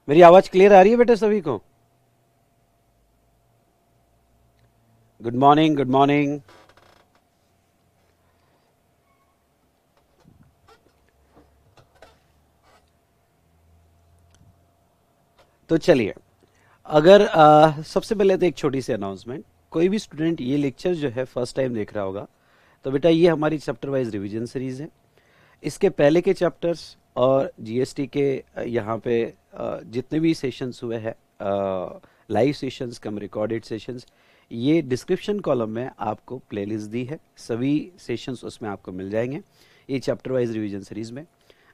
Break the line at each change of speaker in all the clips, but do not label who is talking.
मेरी आवाज क्लियर आ रही है बेटे सभी को? Good morning, good morning. तो चलिए, अगर सबसे पहले तो एक छोटी सी अनाउंसमेंट। कोई भी स्टूडेंट ये लेक्चर जो है फर्स्ट टाइम देख रहा होगा, तो बेटा ये हमारी चैप्टर वाइज रिवीजन सीरीज है। इसके पहले के चैप्टर्स और जीएसटी के यहाँ पे जितने भी सेशंस हुए हैं, लाइव सेशंस कम रिकॉर्डेड सेशंस, ये डिस्क्रिप्शन कॉलम में आपको प्लेलिस्ट दी है, सभी सेशंस उसमें आपको मिल जाएंगे। ये चैप्टर वाइज रिवीजन सीरीज में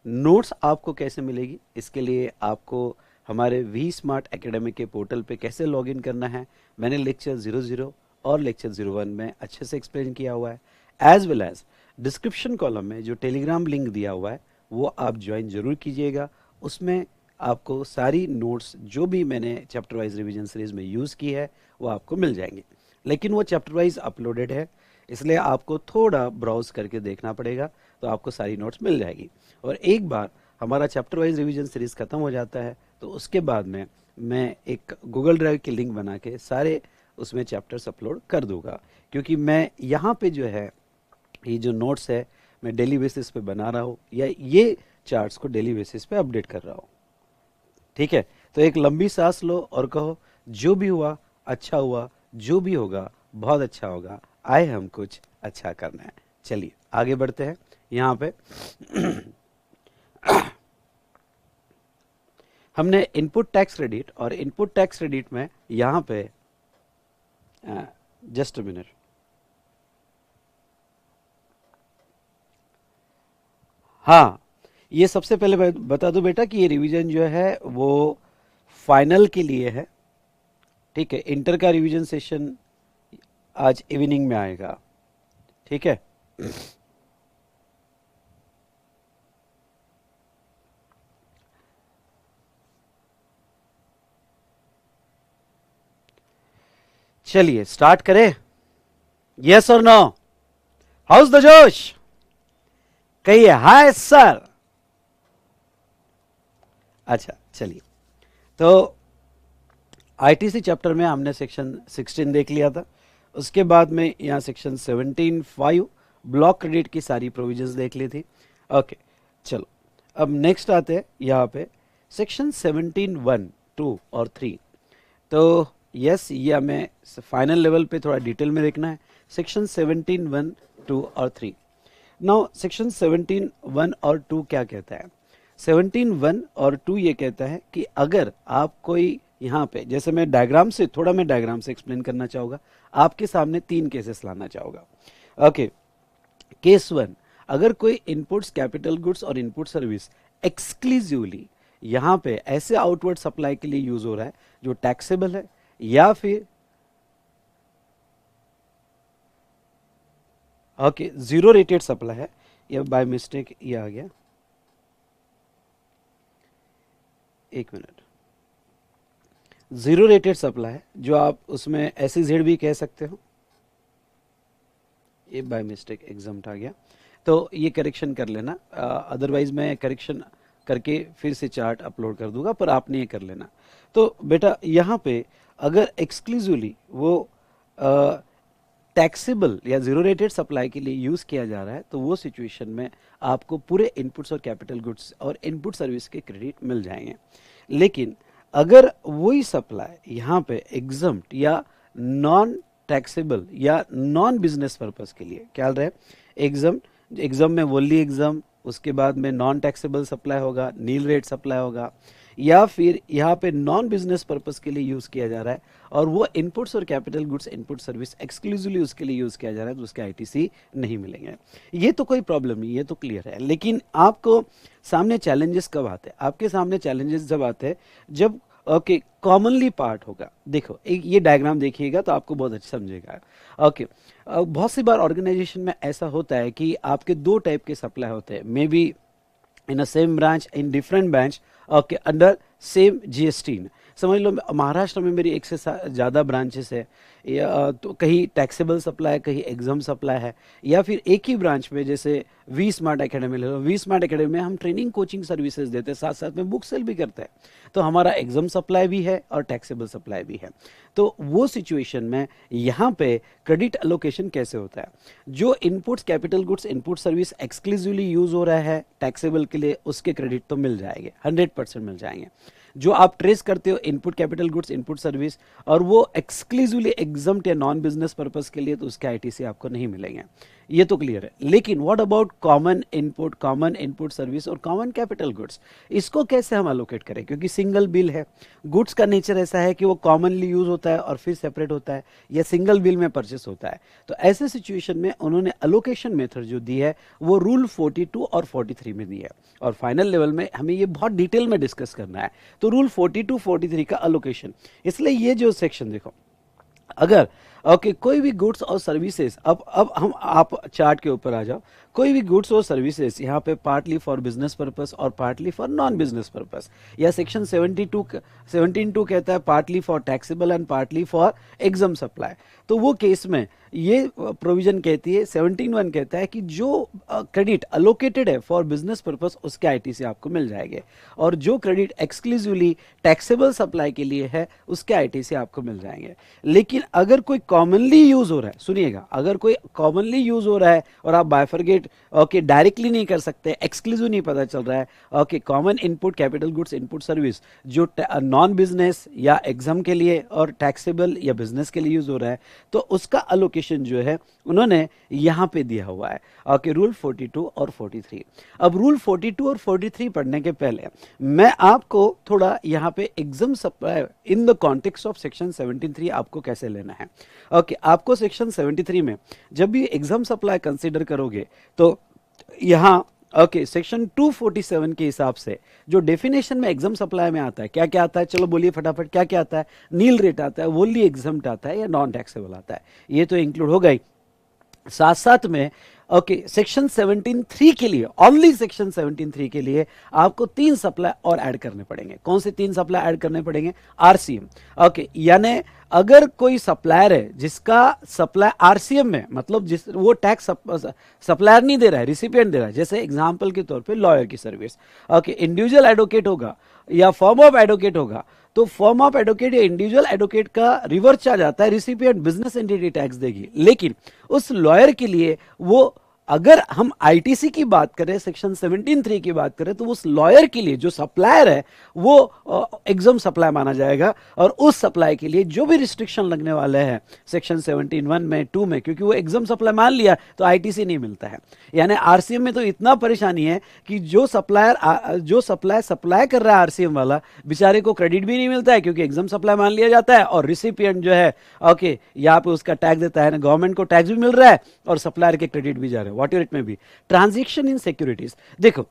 नोट्स आपको कैसे मिलेगी, इसके लिए आपको हमारे वी स्मार्ट एकेडमी के पोर्टल पे कैसे लॉगिन करना है, मैंने लेक्चर 00 और लेक्चर 01 में अच्छे से एक्सप्लेन किया हुआ है। As well as description column में जो टेलीग्राम लिंक दिया हुआ है वो आप ज्वाइन जरूर कीजिएगा। उसमें आपको सारी नोट्स जो भी मैंने चैप्टर वाइज रिवीजन सीरीज में यूज़ की है वो आपको मिल जाएंगे। लेकिन वो चैप्टर वाइज अपलोडेड है, इसलिए आपको थोड़ा ब्राउज करके देखना पड़ेगा, तो आपको सारी नोट्स मिल जाएगी। और एक बार हमारा चैप्टर वाइज रिवीजन सीरीज खत्म हो जाता है तो उसके बाद में मैं एक गूगल ड्राइव की लिंक बना के सारे उसमें चैप्टर्स अपलोड कर दूंगा, क्योंकि मैं यहाँ पे जो है ये जो नोट्स है मैं डेली बेसिस पे बना रहा हूँ, या ये चार्ट्स को डेली बेसिस पे अपडेट कर रहा हूँ। ठीक है, तो एक लंबी सांस लो और कहो, जो भी हुआ अच्छा हुआ, जो भी होगा बहुत अच्छा होगा, आए हम कुछ अच्छा करना है। चलिए आगे बढ़ते हैं। यहाँ पे हमने इनपुट टैक्स क्रेडिट और इनपुट टैक्स क्रेडिट में यहाँ पे जस्ट अ मिनट, हाँ, ये सबसे पहले मैं बता दूं बेटा कि ये रिवीजन जो है वो फाइनल के लिए है। ठीक है, इंटर का रिवीजन सेशन आज इवनिंग में आएगा। ठीक है, चलिए स्टार्ट करें। यस और नो? हाउस द जोश? कहिए हाय सर। अच्छा चलिए, तो आईटीसी चैप्टर में हमने सेक्शन 16 देख लिया था। उसके बाद में यहाँ सेक्शन 17(5) ब्लॉक क्रेडिट की सारी प्रोविजंस देख ली थी। ओके, चलो अब नेक्स्ट आते हैं यहाँ पे सेक्शन 17(1), 2 और 3। तो यस, ये हमें फाइनल लेवल पे थोड़ा डिटेल में देखना है। सेक्शन 17(1), 2 और 3। नाउ सेक्शन 17(1) और 2 क्या कहता है? 17(1) और 2 ये कहता है कि अगर आप कोई यहाँ पे, जैसे मैं डायग्राम से एक्सप्लेन करना चाहूँगा, आपके सामने 3 केसेस लाना चाहूँगा। ओके, केस 1, अगर कोई इनपुट्स कैपिटल गुड्स और इनपुट सर्विस एक्सक्लूसिवली यहाँ पे ऐसे आउटवर्ड सप्लाई के लिए यूज हो रहा है जो टैक्सेबल है, या फिर ओके जीरो रेटेड सप्लाई है, या बाय मिस्टेक ये आ गया, एक मिनट, जीरो रेटेड सप्लाई है जो आप उसमें SEZ भी कह सकते हो, ये बाय मिस्टेक एग्जाम आ गया, तो ये करेक्शन कर लेना। अदरवाइज मैं करेक्शन करके फिर से चार्ट अपलोड कर दूंगा, पर आपने ये कर लेना। तो बेटा यहाँ पे अगर एक्सक्लूसिवली वो टैक्सेबल या जीरो रेटेड सप्लाई के लिए यूज किया जा रहा है, तो वो सिचुएशन में आपको पूरे इनपुट्स और कैपिटल गुड्स और इनपुट सर्विस के क्रेडिट मिल जाएंगे। लेकिन अगर वही सप्लाई यहाँ पे एग्जम्प्ट या नॉन टैक्सेबल या नॉन बिजनेस पर्पस के लिए, क्या रहे, एग्जाम में वोनली एग्जाम, उसके बाद में नॉन टैक्सेबल सप्लाई होगा, नील रेट सप्लाई होगा, या फिर यहाँ पे नॉन बिजनेस पर्पस के लिए यूज किया जा रहा है और वो इनपुट्स और capital goods input service exclusively उसके लिए यूज किया जा रहा है, तो उसके आईटीसी नहीं मिलेंगे। ये तो कोई प्रॉब्लम नहीं, ये तो क्लियर है। लेकिन आपको सामने चैलेंजेस कब आते हैं? आपके सामने चैलेंजेस जब आते हैं जब ओके कॉमनली पार्ट होगा। देखो एक ये डायग्राम देखिएगा तो आपको बहुत अच्छा समझेगा। ओके, बहुत सी बार ऑर्गेनाइजेशन में ऐसा होता है कि आपके 2 टाइप के सप्लाई होते हैं, may be in a same branch, in different branch, okay under same GST। समझ लो महाराष्ट्र में मेरी 1 से ज़्यादा ब्रांचेस है, या तो कहीं टैक्सेबल सप्लाई है, कहीं एग्जाम सप्लाई है, या फिर एक ही ब्रांच में जैसे वी स्मार्ट एकेडमी ले लो, वी स्मार्ट एकेडमी में हम ट्रेनिंग कोचिंग सर्विसेज देते हैं, साथ साथ में बुक सेल भी करते हैं। तो हमारा एग्जाम सप्लाई भी है और टैक्सेबल सप्लाई भी है। तो वो सिचुएशन में यहाँ पे क्रेडिट अलोकेशन कैसे होता है, जो inputs capital goods input service exclusively use हो रहा है टैक्सेबल के लिए, उसके क्रेडिट तो मिल जाएंगे, 100% मिल जाएंगे। जो आप ट्रेस करते हो input capital goods input service और वो एक्सक्लूसिवली एग्जम्प्ट या नॉन बिजनेस पर्पस के लिए, तो उसके आईटीसी आपको नहीं मिलेंगे, ये तो क्लियर है। लेकिन what about common input service और कॉमन कैपिटल गुड्स, इसको कैसे हम अलोकेट करें, क्योंकि सिंगल बिल है, गुड्स का नेचर ऐसा है कि वो कॉमनली यूज होता है और फिर सेपरेट होता है, या सिंगल बिल में परचेस होता है। तो ऐसे सिचुएशन में उन्होंने अलोकेशन मेथड जो दी है वो रूल 42 और 43 में दी है, और फाइनल लेवल में हमें ये बहुत डिटेल में डिस्कस करना है। तो रूल 42 43 का अलोकेशन, इसलिए ये जो सेक्शन देखो, अगर कोई भी गुड्स और सर्विसेज, अब हम आप चार्ट के ऊपर आ जाओ, कोई भी गुड्स और सर्विसेज यहाँ पे पार्टली फॉर बिजनेस पर्पस और partly for non business purpose, या सेक्शन 17(2) कहता है partly for taxable and partly for exempt supply. तो वो केस में ये प्रोविजन कहती है, 17(1) कहता है कि जो क्रेडिट अलोकेटेड है फॉर बिजनेस पर्पस उसके आईटीसी आपको मिल जाएंगे, और जो क्रेडिट एक्सक्लूसिवली टैक्सेबल सप्लाई के लिए है उसके आईटीसी आपको मिल जाएंगे। लेकिन अगर कोई कॉमनली यूज हो रहा है, सुनिएगा, अगर कोई कॉमनली यूज हो रहा है और आप बाइफरगेट डायरेक्टली नहीं कर सकते, एक्सक्लूसिव नहीं पता चल रहा है, common input capital goods input service जो नॉन बिजनेस या एग्जाम के लिए और टैक्सेबल या बिजनेस के लिए यूज हो रहा है, तो उसका अलोकेशन जो है उन्होंने यहां पे दिया हुआ है। रूल 42 और 43। अब रूल 42 और 43 पढ़ने के पहले मैं आपको थोड़ा यहां पे exempt supply in the context of section 73 आपको कैसे लेना है। आपको सेक्शन 73 में जब भी एग्जाम सप्लाई कंसीडर करोगे तो यहां सेक्शन 247 के हिसाब से जो डेफिनेशन में एग्जाम सप्लाई में आता है, क्या क्या आता है, चलो बोलिए फटाफट, क्या क्या आता है। नील रेट आता है, वोनली एग्जाम्प्ट आता है, या नॉन टैक्सेबल आता है, ये तो इंक्लूड हो गई। साथ साथ में सेक्शन 17(3) के लिए, ओनली सेक्शन 17(3) के लिए आपको 3 सप्लाई और ऐड करने पड़ेंगे। कौन से 3 सप्लाई ऐड करने पड़ेंगे? आरसीएम। यानी अगर कोई सप्लायर है जिसका सप्लाई आरसीएम में, मतलब जिस वो टैक्स सप्लायर नहीं दे रहा है, रिसिपिएंट दे रहा है, जैसे एग्जांपल के तौर पे लॉयर की सर्विस, इंडिविजुअल एडवोकेट होगा या फॉर्म ऑफ एडवोकेट होगा, तो फॉर्म ऑफ एडवोकेट या इंडिविजुअल एडवोकेट का रिवर्स चार्ज आता है, रिसिपिएंट बिजनेस एंटिटी टैक्स देगी। लेकिन उस लॉयर के लिए वो, अगर हम आईटीसी की बात करें, सेक्शन 17(3) की बात करें, तो उस लॉयर के लिए जो सप्लायर है वो एग्जाम सप्लाई माना जाएगा, और उस सप्लाई के लिए जो भी रिस्ट्रिक्शन लगने वाले हैं सेक्शन 17(1) में 2 में, क्योंकि वो एग्जाम सप्लाई मान लिया तो आईटीसी नहीं मिलता है। यानी आरसीएम में तो इतना परेशानी है कि जो सप्लाई कर रहा है आरसीएम वाला, बेचारे को क्रेडिट भी नहीं मिलता है क्योंकि एग्जाम सप्लाई मान लिया जाता है, और रिसिपिएंट जो है यहाँ पे उसका टैक्स देता है, गवर्नमेंट को टैक्स भी मिल रहा है और सप्लायर के क्रेडिट भी जा रहे हैं, वॉट एवर इट में बी। ट्रांजैक्शन इन सिक्योरिटीज, देखो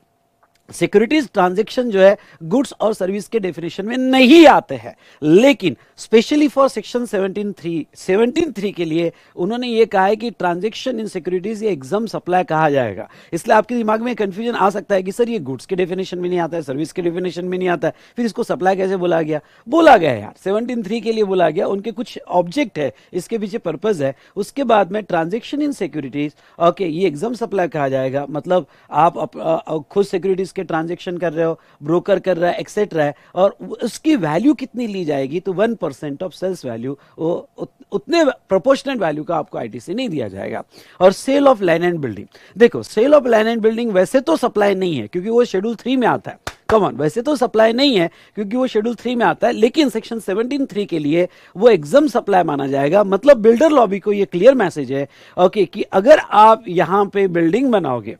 सिक्योरिटीज ट्रांजैक्शन जो है गुड्स और सर्विस के डेफिनेशन में नहीं आते हैं, लेकिन स्पेशली फॉर सेक्शन 17(3) के लिए उन्होंने ये कहा है कि ट्रांजैक्शन इन सिक्योरिटीज ये एग्जाम सप्लाई कहा जाएगा। इसलिए आपके दिमाग में कंफ्यूजन आ सकता है कि सर ये गुड्स के डेफिनेशन में नहीं आता है, सर्विस के डेफिनेशन में नहीं आता है, फिर इसको सप्लाई कैसे बोला गया? बोला गया यार 17(3) के लिए बोला गया, उनके कुछ ऑब्जेक्ट है, इसके पीछे पर्पज है। उसके बाद में ट्रांजैक्शन इन सिक्योरिटीज, ये एग्जाम सप्लाई कहा जाएगा, मतलब आप खुद सिक्योरिटीज ट्रांजैक्शन कर रहे हो, ब्रोकर कर रहा है, एक्सेट्रा है, और उसकी वैल्यू कितनी ली जाएगी? तो 1% ऑफ सेल्स वैल्यू, उतने प्रोपोर्शनल वैल्यू का आपको आईटीसी नहीं दिया जाएगा। और sale of land and building, देखो sale of land and building वैसे तो सप्लाई नहीं है क्योंकि वो शेड्यूल 3 में आता है, कमॉन, वैसे तो सप्लाई नहीं है क्योंकि वो शेड्यूल 3 में आता है, लेकिन सेक्शन 17(3) के लिए वो एग्जाम सप्लाई माना जाएगा। मतलब बिल्डर लॉबी को ये क्लियर मैसेज है कि अगर आप यहां पे बिल्डिंग बनाओगे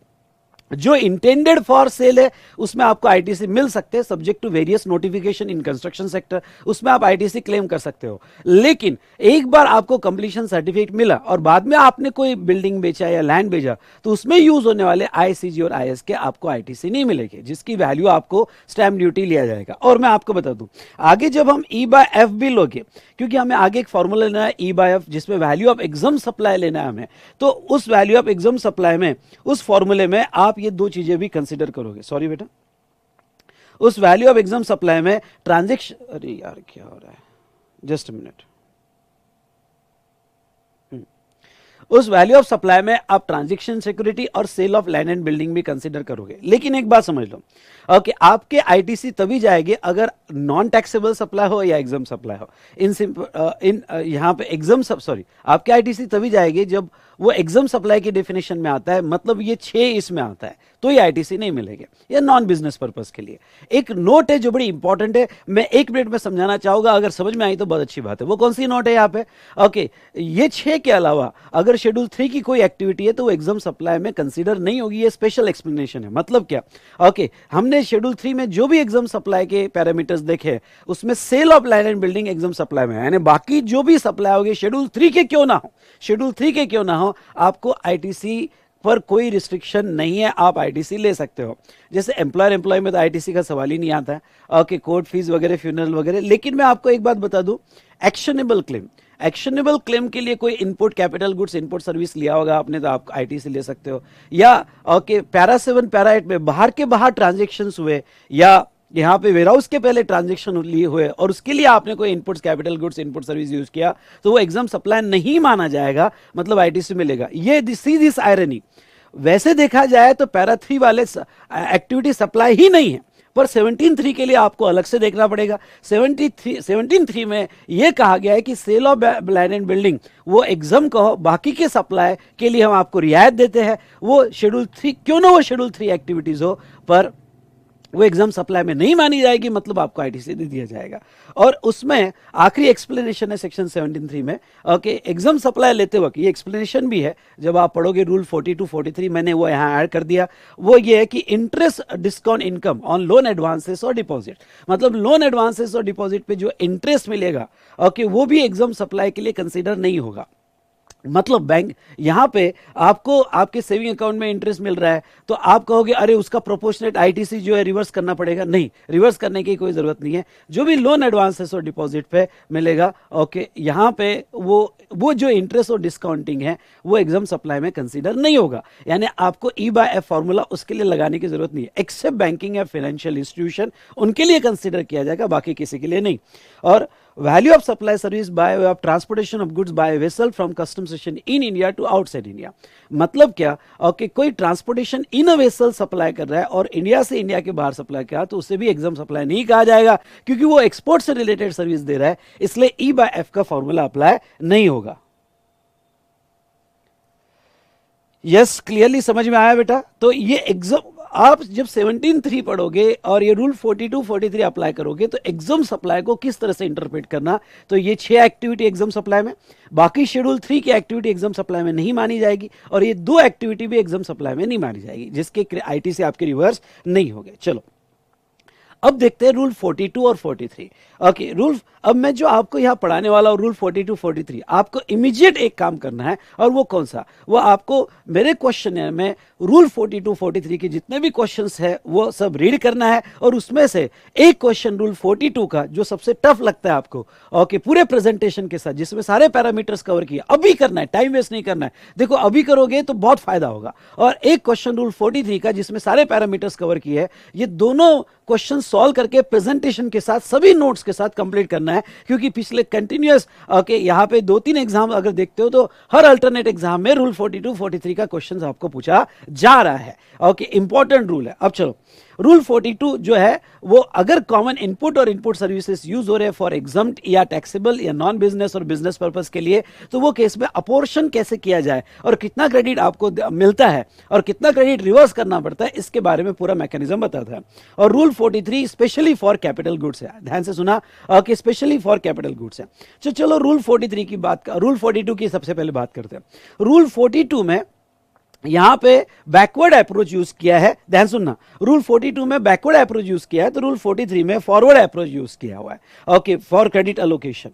जो इंटेंडेड फॉर सेल है, उसमें आपको आईटीसी मिल सकते हैं, subject to various notification in construction sector, उसमें आप आईटीसी क्लेम कर सकते हो। लेकिन एक बार आपको कंप्लीशन सर्टिफिकेट मिला और बाद में आपने कोई बिल्डिंग बेचा या लैंड बेचा, तो उसमें यूज होने वाले आईसीजी और आईएस के आपको आईटीसी नहीं मिलेगी, जिसकी वैल्यू आपको स्टैम्प ड्यूटी लिया जाएगा। और मैं आपको बता दूं, आगे जब हम E/F भी लोगे, क्योंकि हमें आगे एक फॉर्मूला लेना है E/F, जिसमें वैल्यू ऑफ एग्जाम सप्लाई लेना है हमें, तो उस वैल्यू ऑफ एग्जाम सप्लाई में, उस फॉर्मूले में आप ये 2 चीजें भी कंसीडर करोगे। सॉरी बेटा, उस वैल्यू ऑफ एग्जाम सप्लाई में ट्रांजैक्शन, अरे यार क्या हो रहा है, जस्ट अ मिनट। उस वैल्यू ऑफ सप्लाई में आप ट्रांजैक्शन सिक्योरिटी और sale of land and building भी कंसीडर करोगे। लेकिन एक बात समझ लो, ओके, आपके आईटीसी तभी जाएगी अगर नॉन टैक्सेबल सप्लाई हो या एग्जाम सप्लाई हो। इन यहाँ पे एग्जाम सॉरी, आपके आईटीसी तभी जाएगी जब वो एग्जाम सप्लाई की डेफिनेशन में आता है, मतलब ये 6 इसमें आता है, तो ये आईटीसी नहीं मिलेगा, या नॉन बिजनेस पर्पस के लिए। एक नोट है जो बड़ी इंपॉर्टेंट है, मैं 1 मिनट में समझाना चाहूंगा, अगर समझ में आई तो बहुत अच्छी बात है। वो कौन सी नोट है यहाँ पे? ओके, ये 6 के अलावा अगर शेड्यूल 3 की कोई एक्टिविटी है तो वो एग्जाम सप्लाई में कंसीडर नहीं होगी। ये स्पेशल एक्सप्लेनेशन है। मतलब क्या? ओके, हमने शेड्यूल 3 में जो भी एग्जाम सप्लाई के पैरामीटर्स देखे उसमें sale of land and building exempt supply में है, यानी बाकी जो भी सप्लाई होगी शेड्यूल 3 के क्यों ना हो, शेड्यूल 3 के क्यों ना हो, आपको आईटीसी पर कोई रिस्ट्रिक्शन नहीं है, आप आईटीसी ले सकते हो। जैसे एम्प्लॉयर एम्प्लॉय में तो आईटीसी का सवाल ही नहीं आता है। ओके, कोर्ट फीस वगैरह, फ्यूनरल वगैरह। लेकिन मैं आपको एक बात बता दूं, एक्शनेबल क्लेम, एक्शनेबल क्लेम के लिए कोई input capital goods input service लिया होगा आपने, तो आप आईटीसी ले सकते हो। या ओके, पैरा 7 पैरा 8 में बाहर के बाहर ट्रांजेक्शन हुए, या यहाँ पे वेयरहाउस के पहले ट्रांजेक्शन लिए हुए और उसके लिए आपने कोई inputs capital goods input service use किया, तो वो एग्जाम सप्लाई नहीं माना जाएगा, मतलब आईटीसी मिलेगा। ये दिस आयरनी। वैसे देखा जाए तो पैरा 3 वाले एक्टिविटी सप्लाई ही नहीं है, पर 17.3 के लिए आपको अलग से देखना पड़ेगा। 17.3 में यह कहा गया है कि sale of land and building वो एग्जाम कहो, बाकी के सप्लाई के लिए हम आपको रियायत देते हैं। वो शेड्यूल 3 क्यों ना वो शेड्यूल 3 एक्टिविटीज हो, पर वो एग्जाम सप्लाई में नहीं मानी जाएगी, मतलब आपको आईटीसी दे दिया जाएगा। और उसमें आखिरी एक्सप्लेनेशन है सेक्शन 17.3 में। ओके, एग्जाम सप्लाई लेते वक्त ये एक्सप्लेनेशन भी है, जब आप पढ़ोगे रूल 42 43, मैंने वो यहाँ ऐड कर दिया। वो ये है कि interest discount income on loan advances और डिपॉजिट, मतलब लोन एडवांसेस और डिपॉजिट पे जो इंटरेस्ट मिलेगा, ओके, वो भी एग्जाम सप्लाई के लिए कंसिडर नहीं होगा। मतलब बैंक यहां पे आपको आपके सेविंग अकाउंट में इंटरेस्ट मिल रहा है, तो आप कहोगे अरे उसका प्रोपोर्शनेट आईटीसी जो है रिवर्स करना पड़ेगा। नहीं, रिवर्स करने की कोई जरूरत नहीं है। जो भी लोन एडवांसेस और डिपॉजिट पे मिलेगा, ओके, यहां पे वो जो इंटरेस्ट और डिस्काउंटिंग है वो एग्जाम सप्लाई में कंसीडर नहीं होगा। यानी आपको E/F फॉर्मूला उसके लिए लगाने की जरूरत नहीं है। एक्सेप्ट बैंकिंग या फाइनेंशियल इंस्टीट्यूशन, उनके लिए कंसीडर किया जाएगा, बाकी किसी के लिए नहीं। और value of supply service by way of transportation of goods by vessel from custom station in India to outside India. मतलब क्या? ओके, कोई transportation in a vessel supply कर रहा है और इंडिया से इंडिया के बाहर सप्लाई कर रहा है, तो उसे भी एग्जाम सप्लाई नहीं कहा जाएगा, क्योंकि वो एक्सपोर्ट से रिलेटेड सर्विस दे रहा है, इसलिए E/F का फॉर्मूला अप्लाई नहीं होगा। यस, क्लियरली समझ में आया बेटा? तो ये एग्जाम आप जब 17.3 पढ़ोगे और ये रूल 42 43 अप्लाई करोगे, तो एग्जाम सप्लाई को किस तरह से इंटरप्रेट करना, तो ये 6 एक्टिविटी एग्जाम सप्लाई में, बाकी शेड्यूल 3 की एक्टिविटी एग्जाम सप्लाई में नहीं मानी जाएगी, और ये 2 एक्टिविटी भी एग्जाम सप्लाई में नहीं मानी जाएगी, जिसके आईटी से आपके रिवर्स नहीं हो गए। चलो अब देखते हैं रूल 42 और 43। ओके, रूल अब मैं जो आपको यहां पढ़ाने वाला हूं रूल 42 43, आपको इमीडिएट एक काम करना है, और वो कौन सा? वो आपको मेरे क्वेश्चन में रूल 42 43 के जितने भी क्वेश्चंस है वो सब रीड करना है, और उसमें से एक क्वेश्चन रूल 42 का जो सबसे टफ लगता है आपको, ओके, पूरे प्रेजेंटेशन के साथ, जिसमें सारे पैरामीटर्स कवर किए, अभी करना है, टाइम वेस्ट नहीं करना है। देखो अभी करोगे तो बहुत फायदा होगा। और एक क्वेश्चन रूल 43 का जिसमें सारे पैरामीटर्स कवर किए हैं, ये दोनों क्वेश्चन सॉल्व करके प्रेजेंटेशन के साथ सभी नोट्स के साथ कंप्लीट करना है, क्योंकि पिछले कंटिन्यूअस ओके यहाँ पे 2-3 एग्जाम अगर देखते हो तो हर अल्टरनेट एग्जाम में रूल 42 43 का क्वेश्चन आपको पूछा जा रहा है। ओके, इंपॉर्टेंट रूल है। अब चलो, रूल 42 जो है वो अगर कॉमन इनपुट और इनपुट सर्विसेज यूज हो रहे हैं फॉर एग्जाम्ड या टैक्सेबल या नॉन बिजनेस और बिजनेस पर्पस के लिए, तो वो केस में अपोर्शन कैसे किया जाए और कितना क्रेडिट आपको मिलता है और कितना क्रेडिट रिवर्स करना पड़ता है, इसके बारे में पूरा मैकेनिज्म बताता है। और rule 43 specially for capital goods है, ध्यान से सुना कि स्पेशली फॉर कैपिटल गुड्स है। तो चलो रूल 43 की बात, रूल 42 की सबसे पहले बात करते हैं। रूल 42 में यहां पे बैकवर्ड अप्रोच यूज किया है, ध्यान सुनना, रूल 42 में बैकवर्ड अप्रोच यूज किया है, तो रूल 43 में फॉरवर्ड अप्रोच यूज किया हुआ है, ओके, फॉर क्रेडिट अलोकेशन।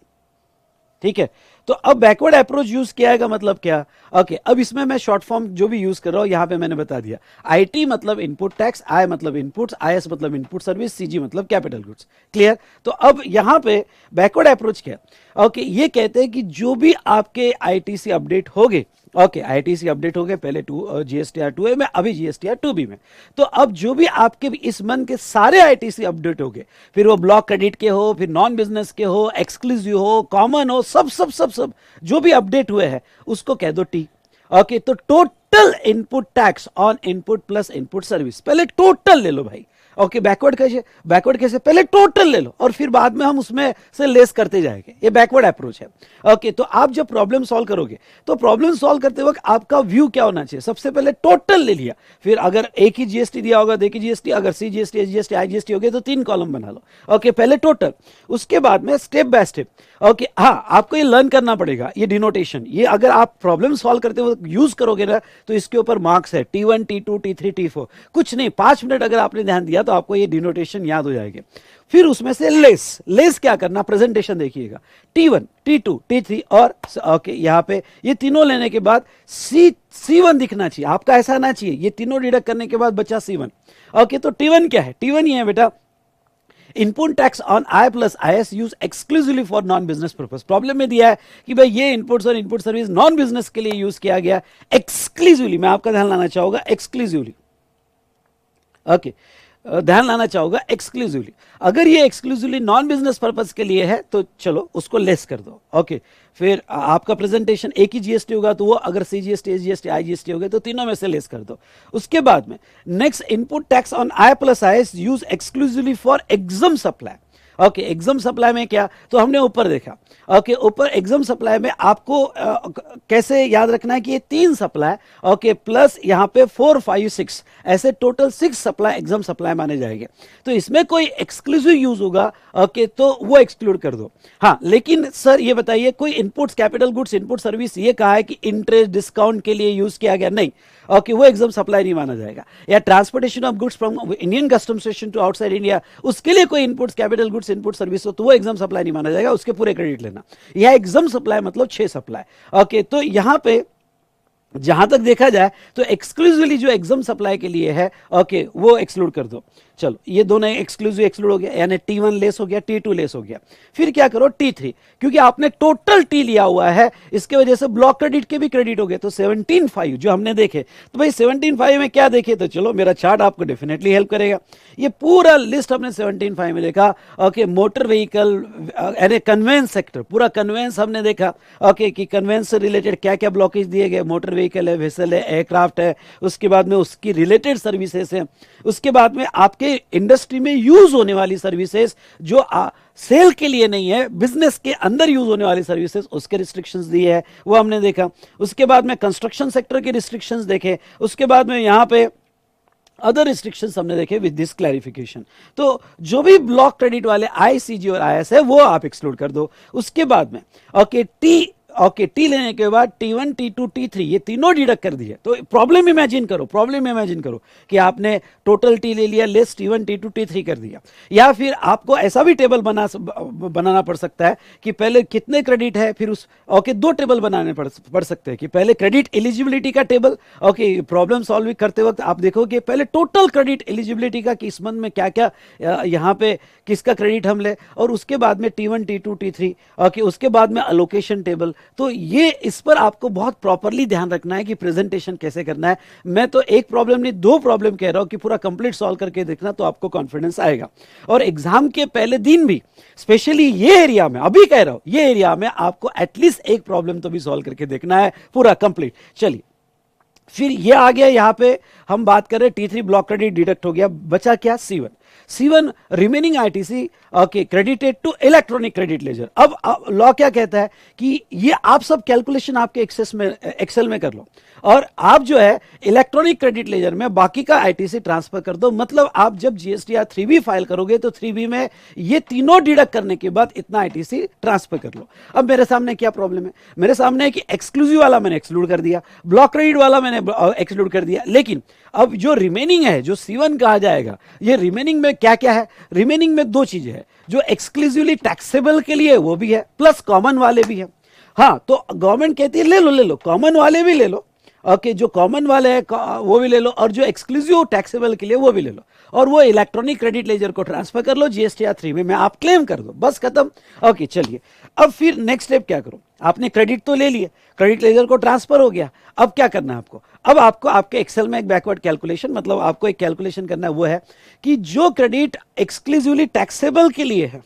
ठीक है, तो अब बैकवर्ड अप्रोच यूज किया है का मतलब क्या? ओके, अब इसमें मैं शॉर्ट फॉर्म जो भी यूज कर रहा हूं यहां पे मैंने बता दिया। आईटी मतलब इनपुट टैक्स, आई मतलब इनपुट्स, आईएस मतलब इनपुट सर्विस, सीजी मतलब कैपिटल गुड्स। क्लियर? तो अब यहां पे बैकवर्ड अप्रोच क्या? ओके, ये कहते हैं कि जो भी आपके आईटीसी अपडेट हो गए, ओके, आईटीसी अपडेट हो गए पहले जीएसटीआर 2A में, अभी जीएसटीआर 2B में, तो अब जो भी आपके इस मंथ के सारे आईटीसी अपडेट हो गए, फिर वो ब्लॉक क्रेडिट के हो, फिर नॉन बिजनेस के हो, एक्सक्लूसिव हो, कॉमन हो, सब सब सब सब जो भी अपडेट हुए हैं उसको कह दो टी। ओके, तो total input tax on input plus input service, पहले टोटल ले लो भाई। ओके, बैकवर्ड कैसे, पहले टोटल ले लो और फिर बाद में हम उसमें से लेस करते जाएंगे, ये बैकवर्ड अप्रोच है। ओके, तो आप जब प्रॉब्लम सॉल्व करोगे तो प्रॉब्लम सॉल्व करते वक्त आपका व्यू क्या होना चाहिए, सबसे पहले टोटल ले लिया, फिर अगर एक ही जीएसटी दिया होगा, देखिए जीएसटी, अगर C GST, S GST, I GST हो गया तो 3 कॉलम बना लो। ओके, पहले टोटल, उसके बाद में स्टेप बाय स्टेप। ओके, हाँ, आपको ये लर्न करना पड़ेगा, ये डिनोटेशन, ये अगर आप प्रॉब्लम सॉल्व करते हो यूज करोगे ना तो इसके ऊपर मार्क्स है, T1 T2 T3 T4, कुछ नहीं, 5 मिनट अगर आपने ध्यान दिया तो आपको ये डिनोटेशन याद हो जाएंगे। फिर उसमें से लेस क्या करना, प्रेजेंटेशन देखिएगा, T1 T2 T3 और ओके, यहाँ पे ये तीनों लेने के बाद C1 दिखना चाहिए आपका, ऐसा ना चाहिए ये तीनों डिडक्ट करने के बाद बचा C1। ओके, तो T1 क्या है, T1 ये है बेटा, input tax on I plus I S use exclusively for non business purpose. Problem में दिया है कि भाई ये इनपुट्स और इनपुट सर्विस नॉन बिजनेस के लिए यूज किया गया एक्सक्लूसिवली, मैं आपका ध्यान लाना चाहूंगा एक्सक्लूसिवली। ओके, ध्यान लाना चाहूंगा एक्सक्लूसिवली, अगर ये एक्सक्लूसिवली नॉन बिजनेस पर्पस के लिए है तो चलो उसको लेस कर दो। ओके, फिर आपका प्रेजेंटेशन एक ही जीएसटी होगा तो वो अगर C GST, S GST, I GST हो गए तो तीनों में से लेस कर दो। उसके बाद में next, input tax on I plus I S use exclusively for exempt supply. Okay, exam supply में क्या, तो हमने ऊपर देखा। ओके, ऊपर एग्जाम सप्लाई में आपको कैसे याद रखना है कि ये 3 सप्लाई, ओके, प्लस यहाँ पे 4 5 6, ऐसे टोटल 6 सप्लाई एग्जाम सप्लाई माने जाएंगे। तो इसमें कोई एक्सक्लूसिव यूज होगा, ओके, तो वो एक्सक्लूड कर दो। हाँ, लेकिन सर ये बताइए, कोई inputs, capital goods, input service, ये कहा है कि इंटरेस्ट डिस्काउंट के लिए यूज किया गया, नहीं। ओके, वो एग्जाम सप्लाई नहीं माना जाएगा। या transportation of goods from Indian custom station to outside India, उसके लिए कोई inputs, capital goods, input service हो तो वो एग्जाम सप्लाई नहीं माना जाएगा, उसके पूरे क्रेडिट लेना। यह एग्जाम सप्लाई मतलब 6 सप्लाई। ओके, तो यहां पे जहां तक देखा जाए तो एक्सक्लूसिवली जो एग्जाम सप्लाई के लिए है, ओके, वो एक्सक्लूड कर दो। चलो, ये दोनों एक्सक्लूसिव एक्सक्लूड हो गया, यानी T1 लेस हो गया, T2 लेस हो गया। फिर क्या करो, T3, क्योंकि आपने टोटल T लिया हुआ है, इसके वजह से ब्लॉक क्रेडिट के भी क्रेडिट हो गए, तो 17.5 जो हमने देखे, तो भाई 17.5 में क्या देखे, तो चलो मेरा चार्ट आपको डेफिनेटली हेल्प करेगा। ये पूरा लिस्ट हमने 17.5 में देखा। ओके, मोटर व्हीकल यानी कन्वेंस सेक्टर, पूरा कन्वेंस हमने देखा। ओके, कि कन्वेंस से रिलेटेड क्या क्या ब्लॉकेज दिए गए, मोटर व्हीकल है, वेसल है, एयरक्राफ्ट है, उसके बाद में उसकी रिलेटेड सर्विसेज है, उसके बाद में आपके इंडस्ट्री में यूज होने वाली सर्विसेज जो सेल के लिए नहीं है, बिजनेस के अंदर यूज होने वाली सर्विसेज, उसके रिस्ट्रिक्शंस दिए है, वो हमने देखा। उसके बाद में कंस्ट्रक्शन सेक्टर के रिस्ट्रिक्शंस देखे। उसके बाद में यहां पे अदर रिस्ट्रिक्शंस हमने देखे विद दिस क्लैरिफिकेशन। तो जो भी ब्लॉक क्रेडिट वाले आईसीजी और आईएस है वो आप एक्सक्लूड कर दो। उसके बाद में ओके, टी लेने के बाद T1 T2 T3 ये तीनों डिडक्ट कर दिए। तो प्रॉब्लम इमेजिन करो कि आपने टोटल टी ले लिया, लेस T1 T2 T3 कर दिया। या फिर आपको ऐसा भी टेबल बनाना पड़ सकता है कि पहले कितने क्रेडिट है, फिर उस दो टेबल बनाने पड़ सकते हैं कि पहले क्रेडिट एलिजिबिलिटी का टेबल। प्रॉब्लम सॉल्व करते वक्त आप देखोगे पहले टोटल क्रेडिट एलिजिबिलिटी का, किस मंथ में क्या क्या यहाँ पे किसका क्रेडिट हम ले, और उसके बाद में T1 T2 T3, उसके बाद में अलोकेशन टेबल। तो ये इस पर आपको बहुत प्रॉपरली ध्यान रखना है कि प्रेजेंटेशन कैसे करना है। मैं तो एक प्रॉब्लम नहीं 2 प्रॉब्लम कह रहा हूं कि पूरा कंप्लीट सॉल्व करके देखना, तो आपको कॉन्फिडेंस आएगा। और एग्जाम के पहले दिन भी स्पेशली ये एरिया में, अभी कह रहा हूं ये एरिया में आपको एटलीस्ट एक प्रॉब्लम तो भी सॉल्व करके देखना है पूरा कंप्लीट। चलिए, फिर ये आ गया, यहां पे हम बात करें T3 ब्लॉक क्रेडिट डिडक्ट हो गया, बचा क्या, C1 remaining ITC credited to electronic credit ledger. अब लॉ क्या कहता है कि ये आप सब कैलकुलेशन आपके एक्सेल में कर लो, और आप जो है इलेक्ट्रॉनिक क्रेडिट लेजर में बाकी का आईटीसी ट्रांसफर कर दो। मतलब आप जब जीएसटीआर 3B फाइल करोगे तो 3B में ये तीनों डिडक्ट करने के बाद इतना आईटीसी ट्रांसफर कर लो। अब मेरे सामने क्या प्रॉब्लम है, मेरे सामने है कि एक्सक्लूसिव वाला मैंने एक्सक्लूड कर दिया, ब्लॉक क्रेडिट वाला मैंने एक्सक्लूड कर दिया, लेकिन अब जो रिमेनिंग है, जो C1 कहा जाएगा, ये रिमेनिंग में क्या क्या है, रिमेनिंग में 2 चीजें हैं, जो एक्सक्लूसिवली टैक्सेबल के लिए वो भी है, प्लस कॉमन वाले भी है। हाँ, तो गवर्नमेंट कहती है ले लो कॉमन वाले भी ले लो। जो कॉमन वाले हैं वो भी ले लो, और जो एक्सक्लूसिव टैक्सेबल के लिए वो भी ले लो, और वो इलेक्ट्रॉनिक क्रेडिट लेजर को ट्रांसफर कर लो जीएसटीआर 3B में, आप क्लेम कर दो, बस खत्म। चलिए, अब फिर नेक्स्ट स्टेप क्या करो, आपने क्रेडिट तो ले लिया, क्रेडिट लेजर को ट्रांसफर हो गया, अब क्या करना है आपको, अब आपको आपके एक्सेल में एक बैकवर्ड कैलकुलेशन, मतलब आपको एक कैलकुलेशन करना है, वो है कि जो क्रेडिट एक्सक्लूसिवली टैक्सेबल के लिए है